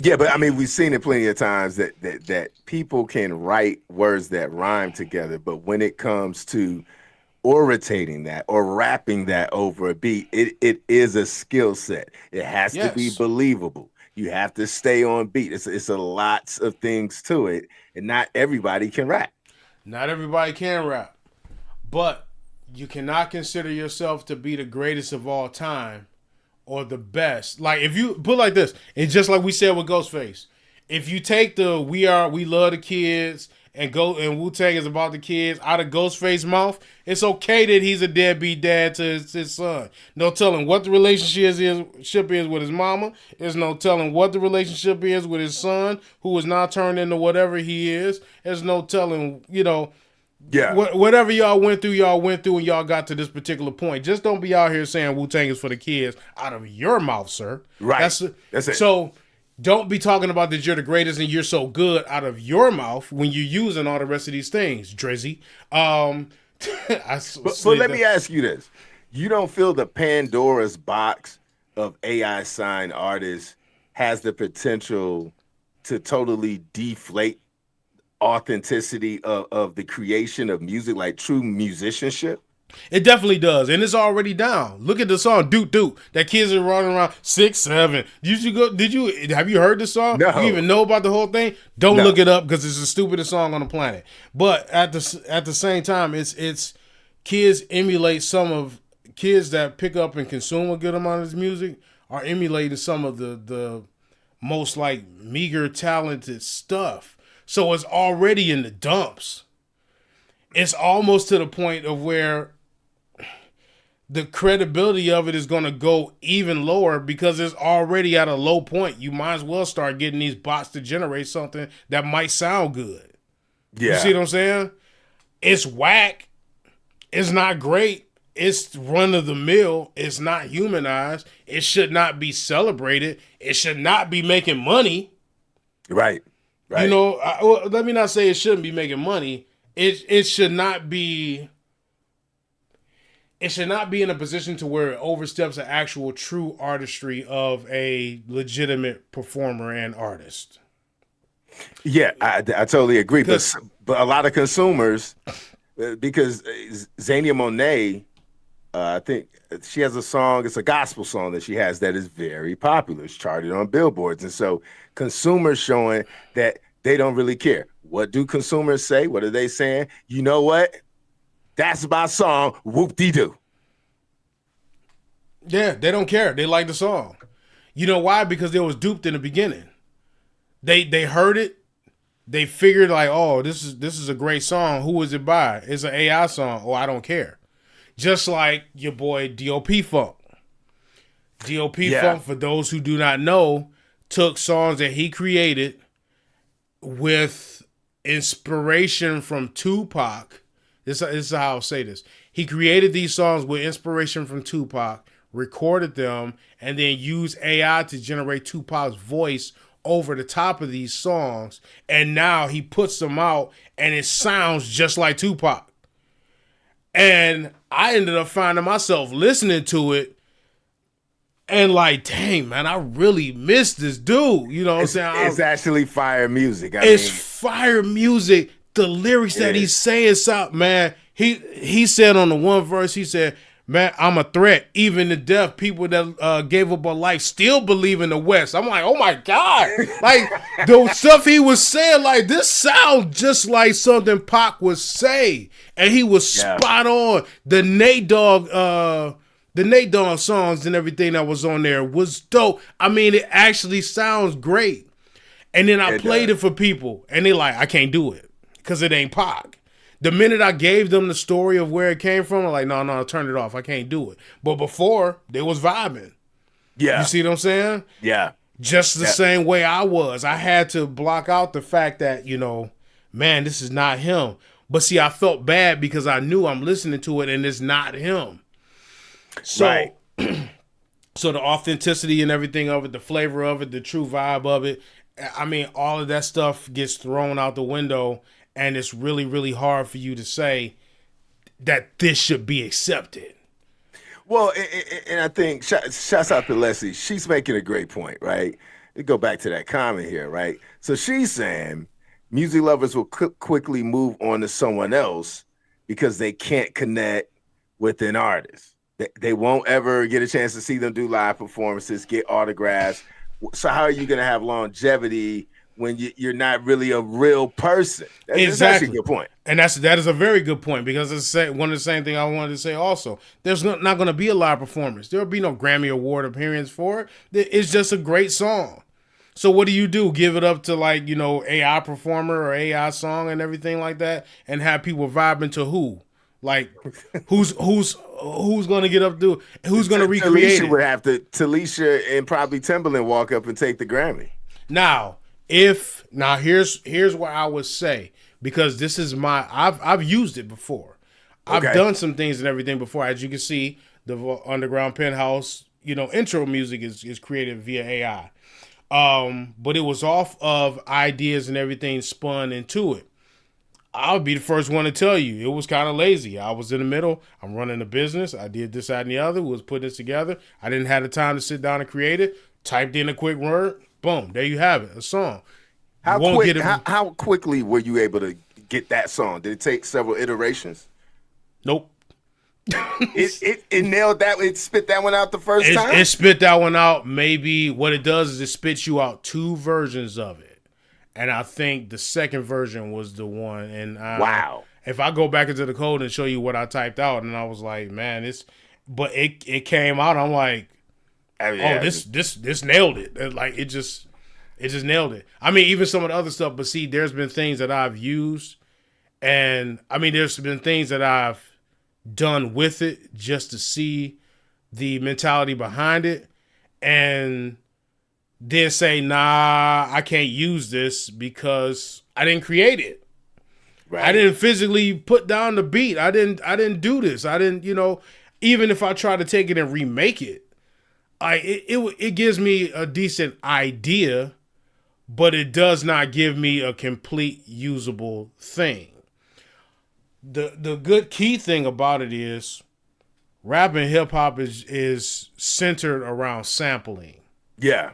Yeah, but I mean, we've seen it plenty of times that people can write words that rhyme together, but when it comes to orating that or rapping that over a beat, it is a skill set. It has to be believable. You have to stay on beat. It's a lots of things to it, and not everybody can rap. Not everybody can rap, but you cannot consider yourself to be the greatest of all time or the best. Like, if you put it like this, it's just like we said with Ghostface. If you take the we love the kids and Wu-Tang is about the kids out of Ghostface's mouth, it's okay that he's a deadbeat dad to his son. No telling what the relationship is with his mama. There's no telling what the relationship is with his son, who is now turned into whatever he is. There's no telling, you know, whatever y'all went through, and y'all got to this particular point. Just don't be out here saying Wu-Tang is for the kids out of your mouth, sir. Right. That's it. So don't be talking about that you're the greatest and you're so good out of your mouth when you're using all the rest of these things, Drizzy. But let me ask you this. You don't feel the Pandora's box of AI signed artists has the potential to totally deflate authenticity of the creation of music, like true musicianship? It definitely does, and it's already down. Look at the song "Doot Doot." That kids are running around 6, 7. Have you heard the song? No. You even know about the whole thing? Don't look it up because it's the stupidest song on the planet. But at the same time, it's kids emulate kids that pick up and consume a good amount of this music are emulating some of the most like meager, talented stuff. So it's already in the dumps. It's almost to the point of where the credibility of it is going to go even lower because it's already at a low point. You might as well start getting these bots to generate something that might sound good. Yeah. You see what I'm saying? It's whack. It's not great. It's run of the mill. It's not humanized. It should not be celebrated. It should not be making money. Right. You know, let me not say it shouldn't be making money. It should not be. It should not be in a position to where it oversteps the actual true artistry of a legitimate performer and artist. Yeah, I totally agree. But a lot of consumers, because Zania Monet I think she has a song. It's a gospel song that she has that is very popular. It's charted on billboards, and so consumers showing that they don't really care. What do consumers say? What are they saying? You know what? That's my song. Whoop de doo. Yeah, they don't care. They like the song. You know why? Because they was duped in the beginning. They heard it. They figured like, oh, this is a great song. Who is it by? It's an AI song. Oh, I don't care. Just like your boy D.O.P. Funk. D.O.P. Funk, for those who do not know, took songs that he created with inspiration from Tupac. This is how I'll say this. He created these songs with inspiration from Tupac, recorded them, and then used AI to generate Tupac's voice over the top of these songs. And now he puts them out, and it sounds just like Tupac. And I ended up finding myself listening to it and like, dang, man, I really miss this dude. You know what I'm saying? It's actually fire music. It's fire music. The lyrics that he's saying, man, he said on the one verse, he said, man, I'm a threat. Even the deaf people that gave up a life still believe in the West. I'm like, oh my God. Like the stuff he was saying, like this sounds just like something Pac would say. And he was spot on. The Nate Dogg songs and everything that was on there was dope. I mean, it actually sounds great. And then I played it for people and they like, I can't do it because it ain't Pac. The minute I gave them the story of where it came from, I'm like, no, turn it off. I can't do it. But before, they was vibing. Yeah. You see what I'm saying? Yeah. Just the same way I was. I had to block out the fact that, you know, man, this is not him. But see, I felt bad because I knew I'm listening to it and it's not him. So, so the authenticity and everything of it, the flavor of it, the true vibe of it, I mean, all of that stuff gets thrown out the window. And it's really, really hard for you to say that this should be accepted. Well, and I think, shouts out to Leslie. She's making a great point, right? We go back to that comment here, right? So she's saying music lovers will quickly move on to someone else because they can't connect with an artist. They won't ever get a chance to see them do live performances, get autographs. So how are you going to have longevity when you're not really a real person? That's actually a good point. And that is a very good point because it's one of the same thing I wanted to say also. There's not going to be a live performance. There'll be no Grammy Award appearance for it. It's just a great song. So what do? Give it up to like, you know, AI performer or AI song and everything like that and have people vibing to who? Like who's going to get up to who's going to recreate Talisha it? Would have to Talisha and probably Timbaland walk up and take the Grammy. Now, here's what I would say, because this is I've used it before. I've done some things and everything before. As you can see, the Underground Penthouse, you know, intro music is created via AI. But it was off of ideas and everything spun into it. I'll be the first one to tell you, it was kind of lazy. I was in the middle. I'm running a business. I did this, that, and the other. Was putting this together. I didn't have the time to sit down and create it. Typed in a quick word. Boom. There you have it. A song. How quickly were you able to get that song? Did it take several iterations? Nope. It nailed that. It spit that one out the first time? It spit that one out. Maybe what it does is it spits you out 2 versions of it. And I think the second version was the one. And wow. If I go back into the code and show you what I typed out, and I was like, man, it came out. I'm like, this nailed it. Like it just nailed it. I mean, even some of the other stuff. But see, there's been things that I've used, and I mean, there's been things that I've done with it just to see the mentality behind it, and then say, nah, I can't use this because I didn't create it. Right. I didn't physically put down the beat. I didn't do this. I didn't, you know, even if I try to take it and remake it, it gives me a decent idea, but it does not give me a complete usable thing. The good key thing about it is rap and hip hop is centered around sampling. Yeah.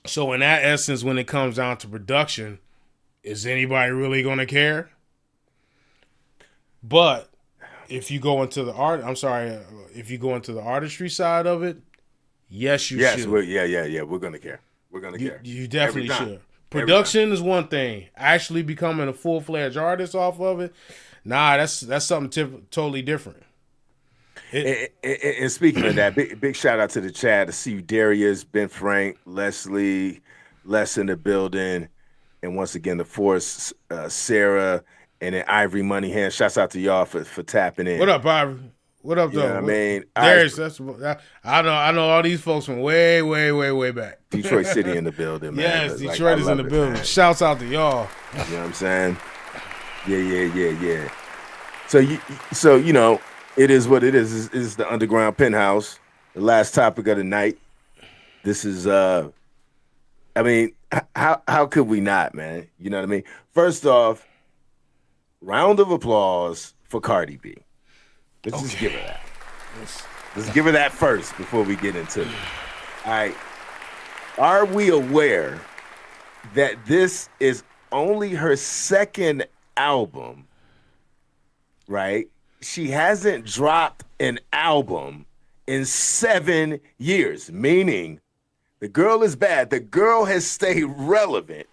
So in that essence, when it comes down to production, is anybody really going to care? But if you go into the art, if you go into the artistry side of it, yes, you should. Yeah. We're gonna care. We're gonna care. You definitely should. Production is one thing. Actually becoming a full-fledged artist off of it, nah, that's something totally different. And speaking of that, big shout out to the chat. I see you, Darius, Ben Frank, Leslie, Les in the building, and once again the Force, Sarah, and then Ivory Moneyhand. Shouts out to y'all for tapping in. What up, Ivory? What up, though? You know what I mean, Darius. I know all these folks from way back. Detroit City in the building, man. Yes, Detroit is in the building. Man. Shouts out to y'all. You know what I'm saying? Yeah. So you know, it is what it is. It's the underground penthouse. The last topic of the night. This is I mean, how could we not, man? You know what I mean? First off, round of applause for Cardi B. Let's just give her that. Let's give her that first before we get into it. All right. Are we aware that this is only her second album, right? She hasn't dropped an album in 7 years, meaning the girl is bad. The girl has stayed relevant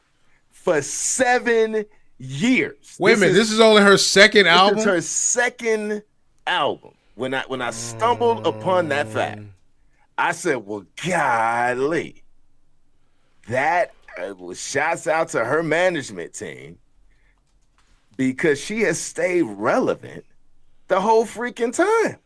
for 7 years. Wait a minute, this is only her second album? This is her second album. When I stumbled upon that fact, I said, well, golly, that was shouts out to her management team because she has stayed relevant the whole freaking time.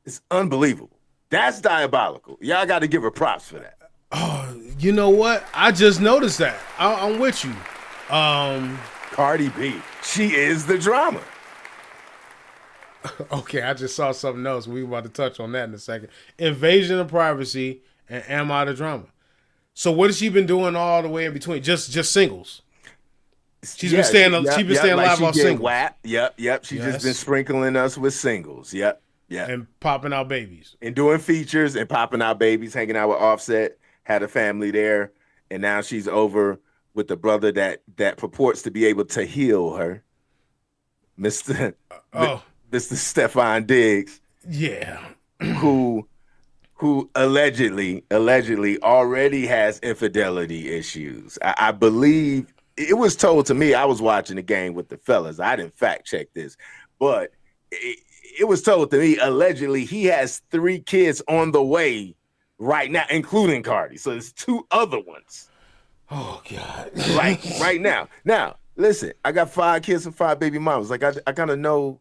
It's unbelievable. That's diabolical. Y'all got to give her props for that. Oh, you know what? I just noticed that. I'm with you. Cardi B, she is the drama. Okay, I just saw something else. We about to touch on that in a second. Invasion of Privacy and Am I the Drama. So what has she been doing all the way in between? Just singles. She's been staying live off singles. Yep. She's just been sprinkling us with singles. Yep. And popping out babies. And doing features and popping out babies, hanging out with Offset, had a family there, and now she's over with the brother that purports to be able to heal her. Mr. Stefan Diggs. Yeah. who allegedly already has infidelity issues. I believe it was told to me. I was watching the game with the fellas. I didn't fact check this, but it was told to me allegedly he has 3 kids on the way right now, including Cardi. So there's 2 other ones. Oh God! Like right now. Now listen, I got 5 kids and 5 baby mamas. Like I kind of know.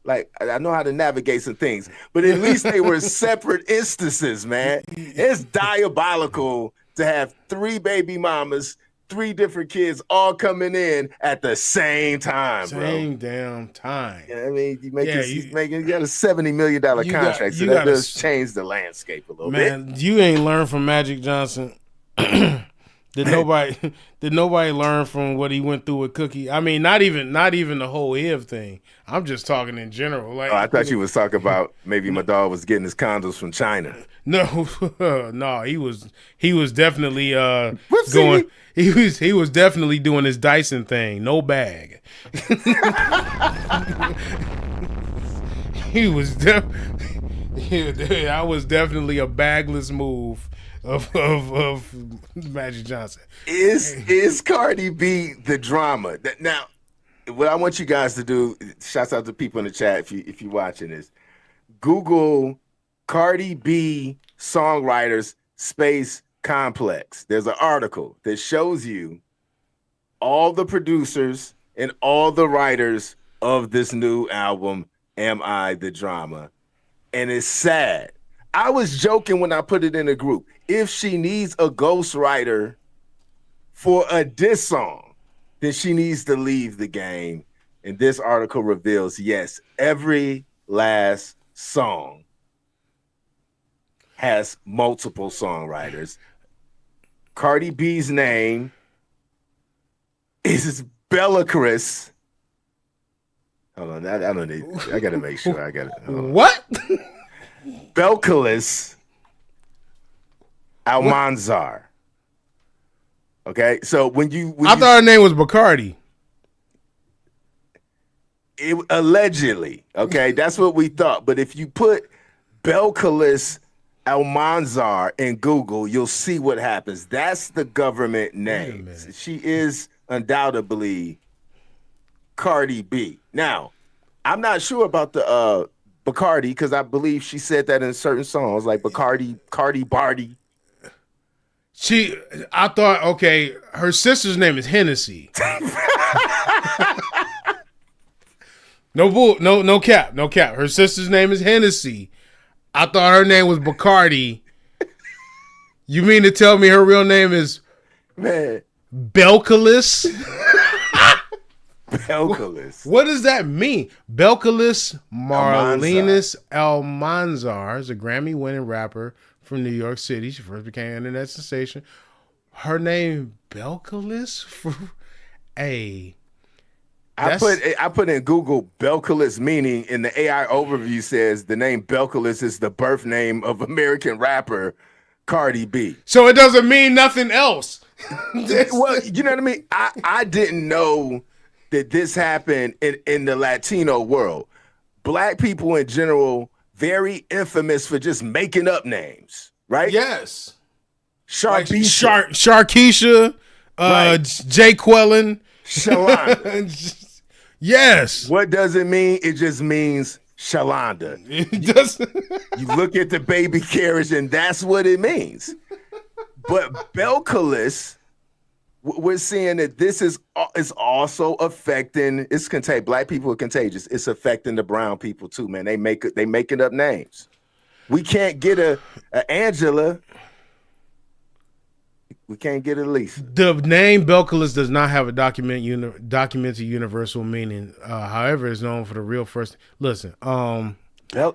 Like, I know how to navigate some things, but at least they were separate instances, man. It's diabolical to have 3 baby mamas, 3 different kids all coming in at the same time, bro. Same damn time. You know what I mean? You got a $70 million contract, so that does change the landscape a little bit. Man, you ain't learned from Magic Johnson. Did nobody learn from what he went through with Cookie? I mean, not even the whole HIV thing. I'm just talking in general. Like, I thought you was talking about maybe my dog was getting his condoms from China. No, he was definitely going. He was definitely doing his Dyson thing. No bag. That was definitely a bagless move of Magic Johnson. Is Cardi B the drama? Now, what I want you guys to do, shouts out to people in the chat if you're watching this, Google Cardi B songwriters space complex. There's an article that shows you all the producers and all the writers of this new album, Am I the Drama? And it's sad. I was joking when I put it in a group. If she needs a ghostwriter for a diss song, then she needs to leave the game. And this article reveals, yes, every last song has multiple songwriters. Cardi B's name is Bella Chris. Hold on, I don't need. I gotta make sure I got it. What? Belcalis Almanzar. Okay, so when I thought her name was Bacardi. Allegedly, okay, that's what we thought. But if you put Belcalis Almanzar in Google, you'll see what happens. That's the government Wait a name. minute. She is undoubtedly Cardi B. Now, I'm not sure about the Bacardi because I believe she said that in certain songs, like Bacardi, Cardi Barty. I thought, okay, her sister's name is Hennessy. No cap. Her sister's name is Hennessy. I thought her name was Bacardi. You mean to tell me her real name is Belcalis? Belcalis. What does that mean? Belcalis Marlenis Almanzar is a Grammy-winning rapper from New York City. She first became an internet sensation. Her name Belcalis? I put in Google Belcalis meaning, and the AI overview says the name Belcalis is the birth name of American rapper Cardi B. So it doesn't mean nothing else. Well, you know what I mean? I didn't know that this happened in the Latino world. Black people in general, very infamous for just making up names, right? Yes. Sharkeisha. Sharkeisha, Right. Jay Quellen. Shalonda. Yes. What does it mean? It just means Shalonda. It does. You look at the baby carriage, and that's what it means. But Belcalis, we're seeing that this is also affecting. It's contagious. Black people are contagious. It's affecting the brown people too, man. They making up names. We can't get a Angela. We can't get a Lisa. The name Belcalis does not have a documented universal meaning. However, it's known for the real first. Listen,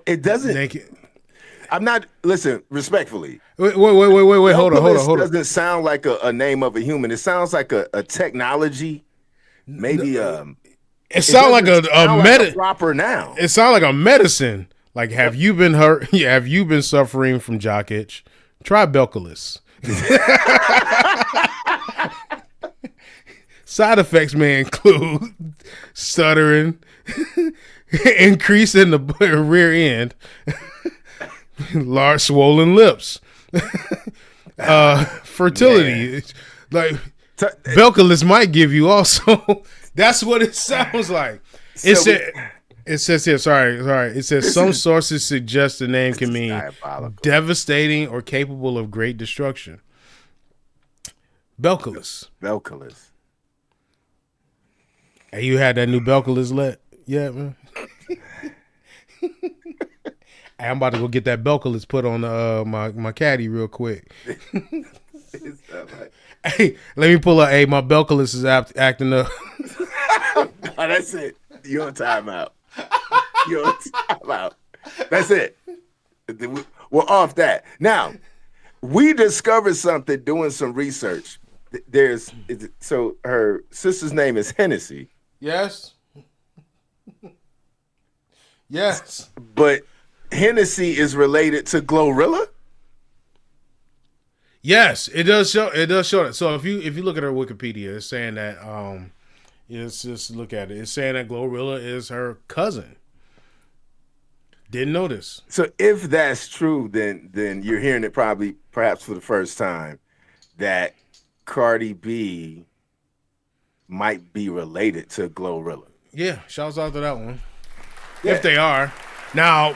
It doesn't. I'm not. Listen, respectfully. Wait. Hold on. Doesn't sound like a name of a human. It sounds like a technology. Maybe it sounds like a proper noun. It sounds like a medicine. Like, have you been hurt? Have you been suffering from jock itch? Try Belcalis. Side effects may include stuttering, increase in the rear end, large swollen lips, fertility. Like Belcalis might give you also. That's what it sounds like. It says here. Sorry. It says some sources suggest the name can mean devastating or capable of great destruction. Belcalis. Hey, you had that new Belcalis yet, man? Hey, I'm about to go get that Belcalis put on my caddy real quick. Hey, let me pull up. Hey, my Belcalis is acting up. Oh, that's it. You're on timeout. That's it. We're off that. Now, we discovered something doing some research. So her sister's name is Hennessy. Yes. Yes. But Hennessy is related to Glorilla? Yes, it does show that. So if you look at her Wikipedia, it's saying that let's just look at it. It's saying that Glorilla is her cousin. Didn't know this. So if that's true, then you're hearing it perhaps for the first time that Cardi B might be related to Glorilla. Yeah, shouts out to that one. Yeah. If they are. Now,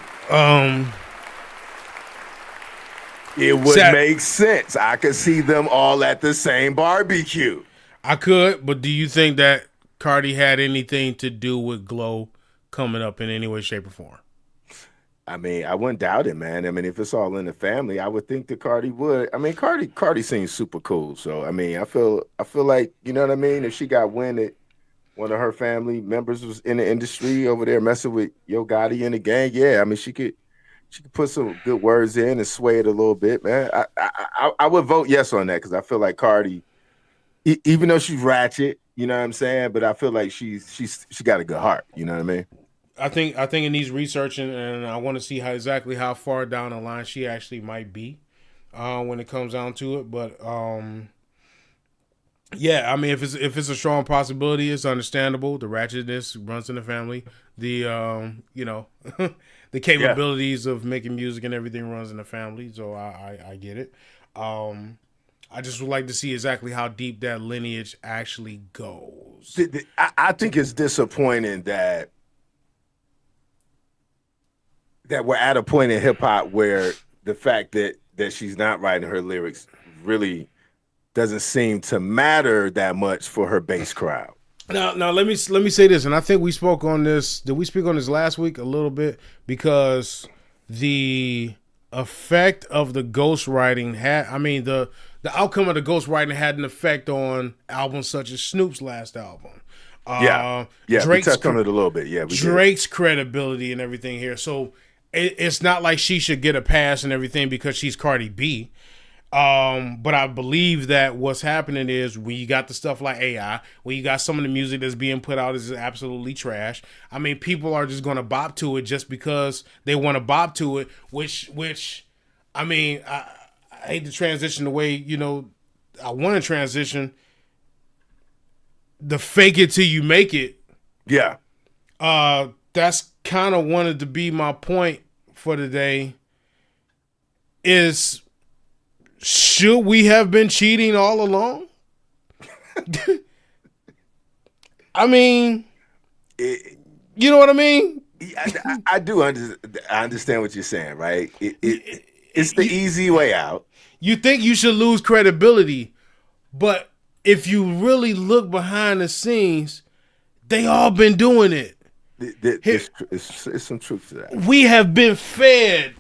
it would make sense. I could see them all at the same barbecue. I could, but do you think that Cardi had anything to do with Glow coming up in any way, shape, or form? I mean, I wouldn't doubt it, man. I mean, if it's all in the family, I would think that Cardi would. I mean, Cardi seems super cool. So, I mean, I feel like, you know what I mean? If she got wind that one of her family members was in the industry over there messing with Yo Gotti and the gang, yeah, I mean, she could put some good words in and sway it a little bit, man. I would vote yes on that because I feel like Cardi, even though she's ratchet, you know what I'm saying, but I feel like she got a good heart, you know what I mean? I think it needs researching, and I want to see exactly how far down the line she actually might be when it comes down to it. But Yeah, I mean, if it's a strong possibility, it's understandable. The ratchetness runs in the family. The the Yeah. capabilities of making music and everything runs in the family. So I get it. I just would like to see exactly how deep that lineage actually goes. I think it's disappointing that we're at a point in hip hop where the fact that she's not writing her lyrics really doesn't seem to matter that much for her base crowd. Now let me say this, and I think we spoke on this. Did we speak on this last week a little bit? Because the effect of the ghostwriting had, I mean, the outcome of the ghostwriting had an effect on albums such as Snoop's last album. Yeah, Drake's, we touched on it a little bit. Yeah, Drake's credibility and everything here. So it's not like she should get a pass and everything because she's Cardi B. But I believe that what's happening is when you got the stuff like AI, when you got some of the music that's being put out is absolutely trash. I mean, people are just going to bop to it just because they want to bop to it, which, I mean, I hate to transition the way, I want to transition. The fake it till you make it. Yeah. That's kind of wanted to be my point for today is, should we have been cheating all along? I mean, you know what I mean? I do understand what you're saying, right? It's the easy way out. You think you should lose credibility, but if you really look behind the scenes, they all been doing it. It's some truth to that. We have been fed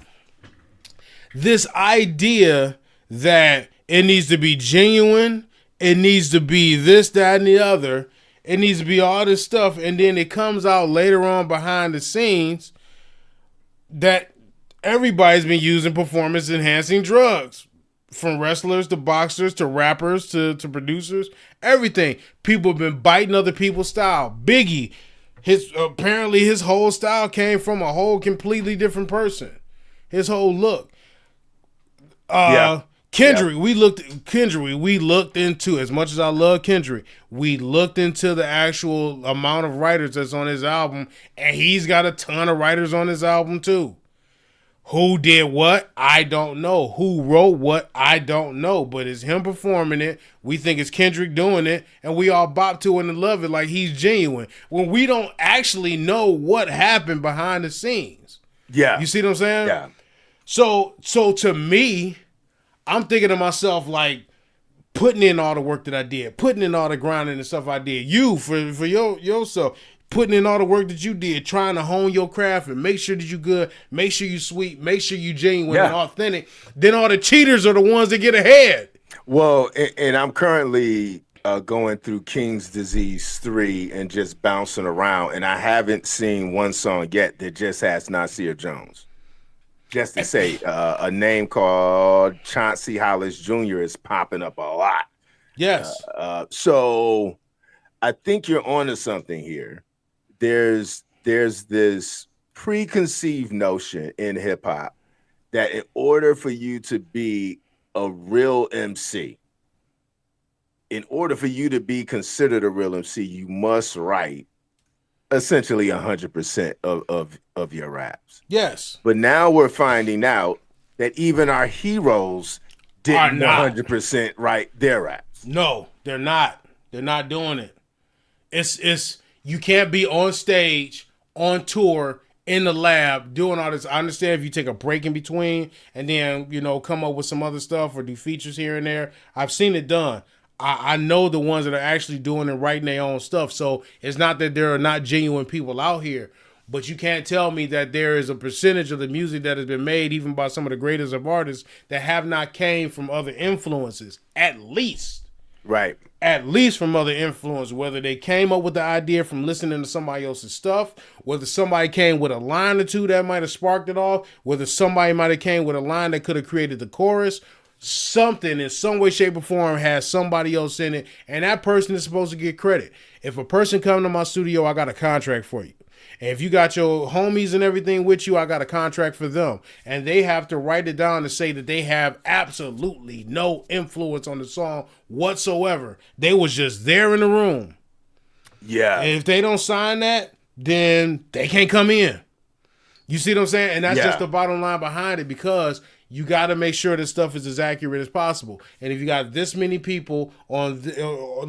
this idea that it needs to be genuine, it needs to be this, that, and the other, it needs to be all this stuff, and then it comes out later on behind the scenes that everybody's been using performance-enhancing drugs, from wrestlers to boxers to rappers to producers, everything. People have been biting other people's style. Biggie, apparently his whole style came from a whole completely different person. His whole look. Kendrick, we looked into, as much as I love Kendrick, we looked into the actual amount of writers that's on his album, and he's got a ton of writers on his album too. Who did what? I don't know. Who wrote what? I don't know. But it's him performing it. We think it's Kendrick doing it, and we all bop to it and love it like he's genuine. When we don't actually know what happened behind the scenes. Yeah. You see what I'm saying? Yeah. So to me, I'm thinking to myself, like, putting in all the work that I did, putting in all the grinding and stuff I did. You, for yourself, putting in all the work that you did, trying to hone your craft and make sure that you good, make sure you sweet, make sure you genuine and authentic. Then all the cheaters are the ones that get ahead. Well, and I'm currently going through King's Disease 3 and just bouncing around, and I haven't seen one song yet that just has Nasir Jones. Just to say, a name called Chauncey Hollis Jr. is popping up a lot. Yes. So I think you're onto something here. There's this preconceived notion in hip hop that in order for you to be a real MC, in order for you to be considered a real MC, you must write essentially 100% of your raps. Yes. But now we're finding out that even our heroes didn't 100% write their raps. No, they're not. They're not doing it. It's you can't be on stage, on tour, in the lab, doing all this. I understand if you take a break in between and then, come up with some other stuff or do features here and there. I've seen it done. I know the ones that are actually doing and writing their own stuff. So it's not that there are not genuine people out here, but you can't tell me that there is a percentage of the music that has been made, even by some of the greatest of artists, that have not came from other influences, at least. Right. At least from other influences, whether they came up with the idea from listening to somebody else's stuff, whether somebody came with a line or two that might have sparked it off, whether somebody might have came with a line that could have created the chorus. Something in some way, shape, or form has somebody else in it, and that person is supposed to get credit. If a person come to my studio, I got a contract for you. And if you got your homies and everything with you, I got a contract for them. And they have to write it down to say that they have absolutely no influence on the song whatsoever. They was just there in the room. Yeah. And if they don't sign that, then they can't come in. You see what I'm saying? And that's just the bottom line behind it, because you got to make sure this stuff is as accurate as possible. And if you got this many people on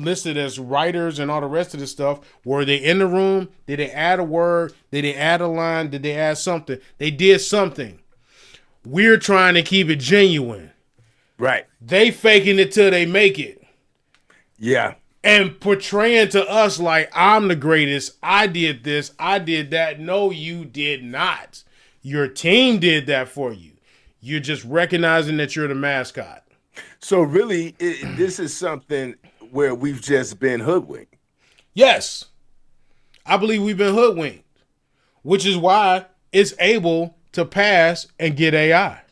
listed as writers and all the rest of this stuff, were they in the room? Did they add a word? Did they add a line? Did they add something? They did something. We're trying to keep it genuine. Right. They faking it till they make it. Yeah. And portraying to us like I'm the greatest. I did this. I did that. No, you did not. Your team did that for you. You're just recognizing that you're the mascot. So really, this is something where we've just been hoodwinked. Yes. I believe we've been hoodwinked, which is why it's able to pass and get AI.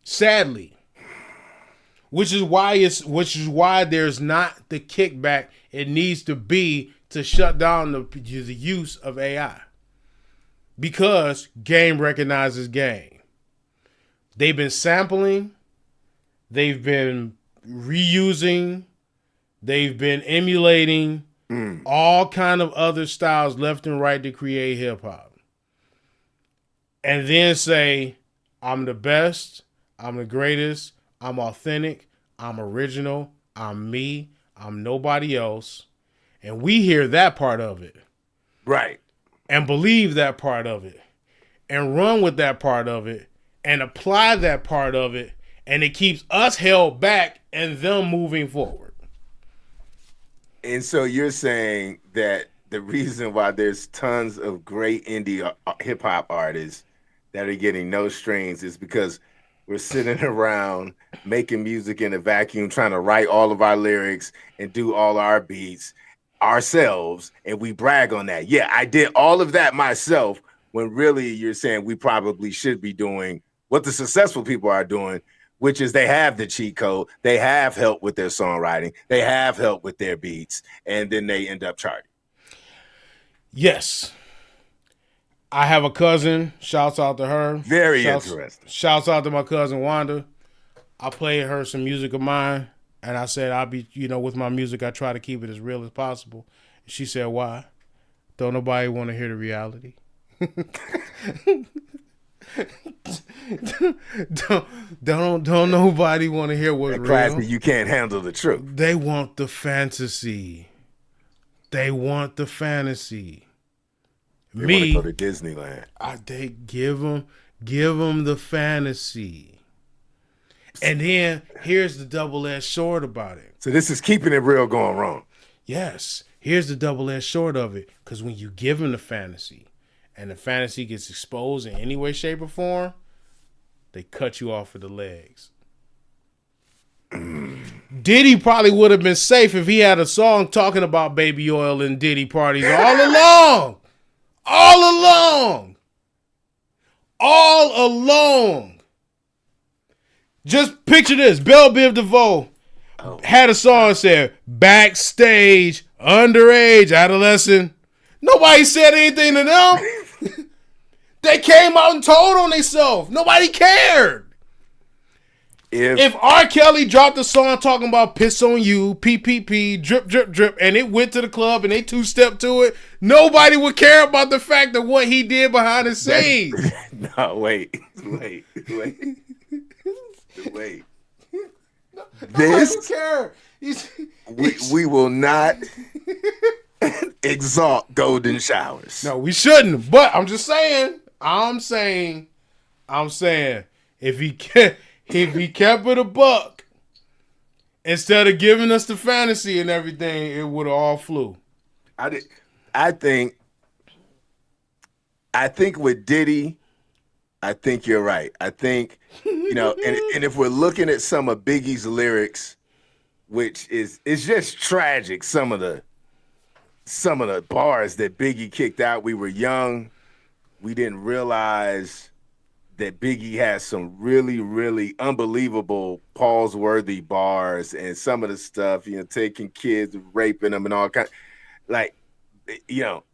Sadly. Which is why there's not the kickback it needs to be to shut down the use of AI. Because game recognizes game. They've been sampling, they've been reusing, they've been emulating all kind of other styles left and right to create hip hop. And then say, I'm the best, I'm the greatest, I'm authentic, I'm original, I'm me, I'm nobody else. And we hear that part of it. Right. And believe that part of it. And run with that part of it. And apply that part of it. And it keeps us held back and them moving forward. And so you're saying that the reason why there's tons of great indie hip hop artists that are getting no strings is because we're sitting around making music in a vacuum, trying to write all of our lyrics and do all our beats ourselves, and we brag on that. Yeah, I did all of that myself, when really you're saying we probably should be doing what the successful people are doing, which is they have the cheat code, they have help with their songwriting, they have help with their beats, and then they end up charting. Yes. I have a cousin, shouts out to her. Very interesting. Shouts out to my cousin Wanda. I played her some music of mine, and I said, I'll be, with my music, I try to keep it as real as possible. And she said, why? Don't nobody want to hear the reality. don't nobody want to hear what's real. You can't handle the truth. They want the fantasy. They want the fantasy. They want to go to Disneyland. They give them the fantasy. And then here's the double-edged sword about it. So this is keeping it real going wrong. Yes. Here's the double-edged sword of it. Because when you give them the fantasy and the fantasy gets exposed in any way, shape, or form, they cut you off of the legs. Diddy probably would have been safe if he had a song talking about baby oil and Diddy parties all along. All along. All along. Just picture this. Belle Biv DeVoe had a song that said, backstage, underage, adolescent. Nobody said anything to them. They came out and told on themselves. Nobody cared. If R. Kelly dropped a song talking about piss on you, PPP, drip, drip, drip, and it went to the club and they two-step to it, nobody would care about the fact of what he did behind the scenes. No, wait. This care. We will not exalt golden showers. No, we shouldn't. But I'm just saying. I'm saying, if he kept it a buck, instead of giving us the fantasy and everything, it would have all flew. I think with Diddy, I think you're right. I think, and if we're looking at some of Biggie's lyrics, which it's just tragic, some of the bars that Biggie kicked out. We were young. We didn't realize that Biggie has some really, really unbelievable pause-worthy bars, and some of the stuff, taking kids, raping them, and all kind. Like,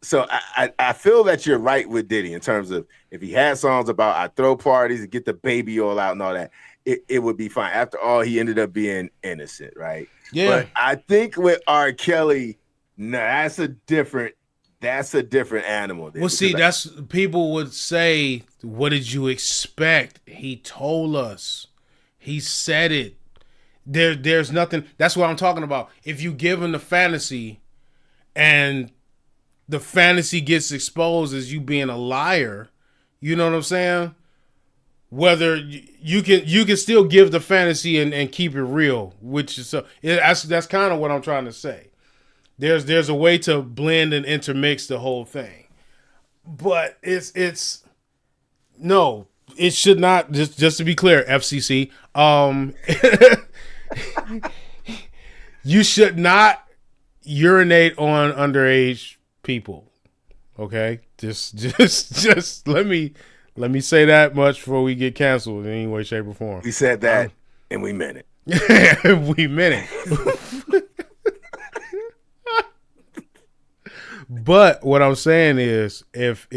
so I feel that you're right with Diddy in terms of if he had songs about I throw parties and get the baby all out and all that, it would be fine. After all, he ended up being innocent, right? Yeah. But I think with R. Kelly, no, that's a different animal. Well, see, that's people would say, what did you expect? He told us. He said it. There's nothing. That's what I'm talking about. If you give him the fantasy and the fantasy gets exposed as you being a liar, you know what I'm saying? Whether you can still give the fantasy and keep it real, which is that's kind of what I'm trying to say. There's a way to blend and intermix the whole thing, but it should not. Just to be clear, FCC, you should not urinate on underage people. Okay, just let me say that much before we get canceled in any way, shape, or form. We said that and we meant it. We meant it. But what I'm saying is, if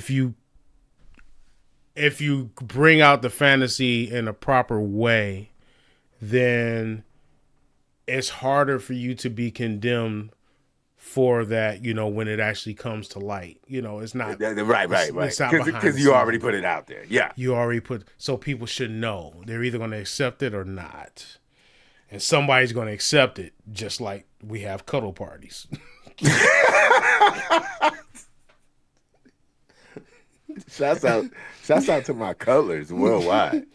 you bring out the fantasy in a proper way, then it's harder for you to be condemned for that, when it actually comes to light. It's not right. It's not because you already put it out there. Yeah. You already so people should know. They're either going to accept it or not. And somebody's going to accept it, just like we have cuddle parties. Shouts out to my colors worldwide.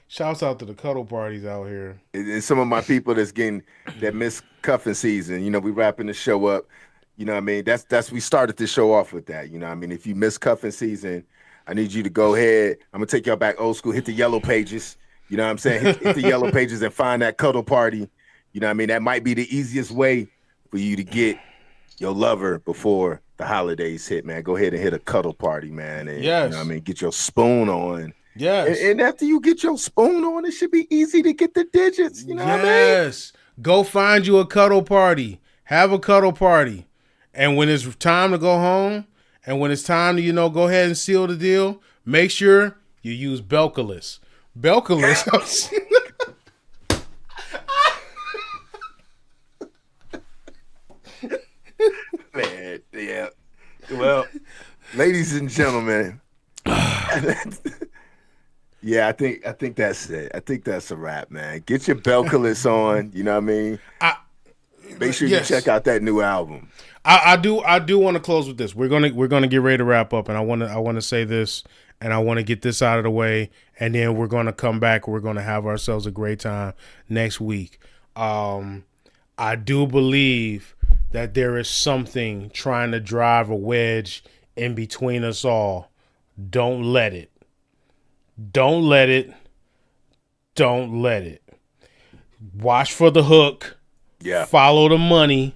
Shouts out to the cuddle parties out here. And some of my people that miss cuffing season. We wrapping the show up. You know what I mean? That's we started the show off with that. You know what I mean? If you miss cuffing season, I need you to go ahead. I'm gonna take y'all back old school. Hit the yellow pages. You know what I'm saying? Hit the yellow pages and find that cuddle party. You know what I mean? That might be the easiest way for you to get your lover before the holidays hit, man. Go ahead and hit a cuddle party, man. And, yes. You know what I mean? Get your spoon on. Yes. And after you get your spoon on, it should be easy to get the digits. You know what I mean? Yes. Go find you a cuddle party. Have a cuddle party. And when it's time to go home and when it's time to, go ahead and seal the deal, make sure you use Belcalis. Belcalis. Man, yeah. Well, ladies and gentlemen, yeah, I think that's it. I think that's a wrap, man. Get your Belcalis on. You know what I mean? Make sure you check out that new album. I do want to close with this. We're gonna get ready to wrap up, and I want to say this, and I want to get this out of the way, and then we're gonna come back. We're gonna have ourselves a great time next week. I do believe that there is something trying to drive a wedge in between us all. Don't let it. Don't let it. Don't let it. Watch for the hook. Yeah. Follow the money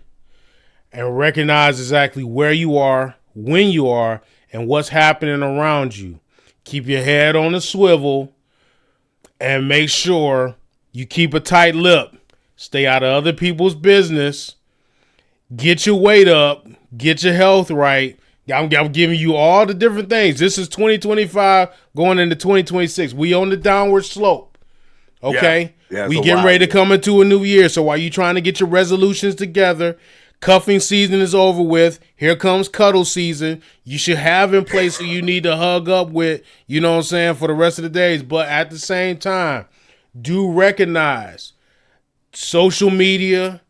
and recognize exactly where you are, when you are, and what's happening around you. Keep your head on a swivel and make sure you keep a tight lip. Stay out of other people's business. Get your weight up. Get your health right. I'm giving you all the different things. This is 2025 going into 2026. We on the downward slope. Okay? Yeah, we getting ready to come into a new year. So while you trying to get your resolutions together, cuffing season is over with. Here comes cuddle season. You should have in place who you need to hug up with, you know what I'm saying, for the rest of the days. But at the same time, do recognize social media,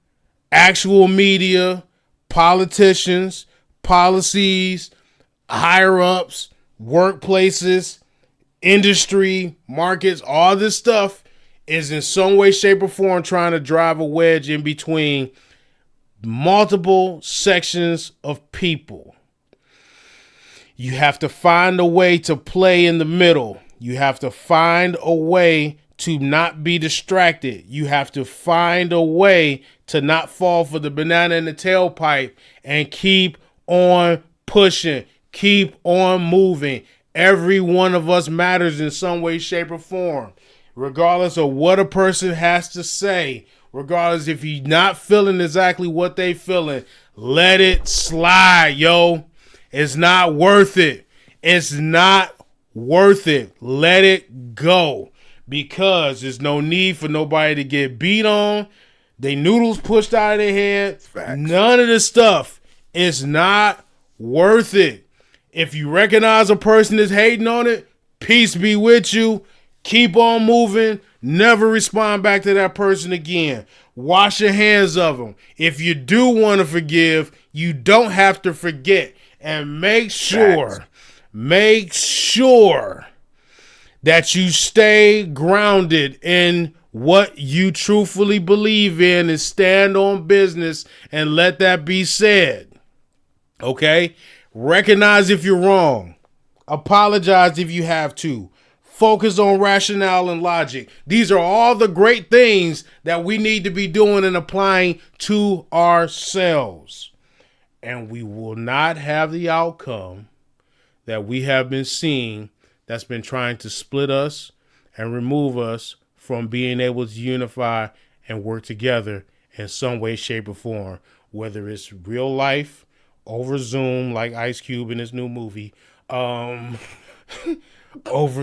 actual media, politicians, policies, higher-ups, workplaces, industry, markets, all this stuff is in some way, shape, or form trying to drive a wedge in between multiple sections of people. You have to find a way to play in the middle. You have to find a way to not be distracted. You have to find a way to not fall for the banana in the tailpipe and keep on pushing, keep on moving. Every one of us matters in some way, shape, or form, regardless of what a person has to say, regardless if you're not feeling exactly what they feeling. let it slide, yo. It's not worth it. It's not worth it. Let it go. Because there's no need for nobody to get beat on. They noodles pushed out of their head. Facts. None of the stuff is not worth it. If you recognize a person is hating on it, peace be with you. Keep on moving. Never respond back to that person again. Wash your hands of them. If you do want to forgive, you don't have to forget. And make sure that you stay grounded in what you truthfully believe in and stand on business and let that be said. Okay? Recognize if you're wrong. Apologize if you have to. Focus on rationale and logic. These are all the great things that we need to be doing and applying to ourselves. And we will not have the outcome that we have been seeing that's been trying to split us and remove us from being able to unify and work together in some way, shape, or form, whether it's real life, over Zoom, like Ice Cube in his new movie, over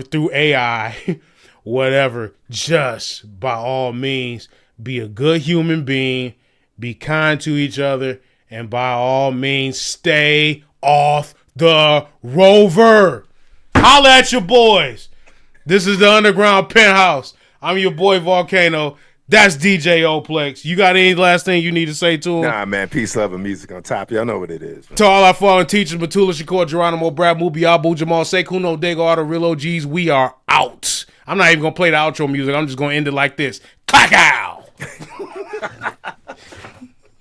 through AI, whatever. Just by all means, be a good human being, be kind to each other, and by all means, stay off the rover. Holla at your boys. This is the Underground Penthouse. I'm your boy Volcano. That's DJ Oplex. You got any last thing you need to say to him? Nah, man. Peace, love, and music on top. Y'all know what it is, man. To all our fallen teachers, Batula, Shakur, Geronimo, Brad, Mubi, Abu, Jamal, Sekuno, Dego, all the real OGs, we are out. I'm not even going to play the outro music. I'm just going to end it like this. Clack out.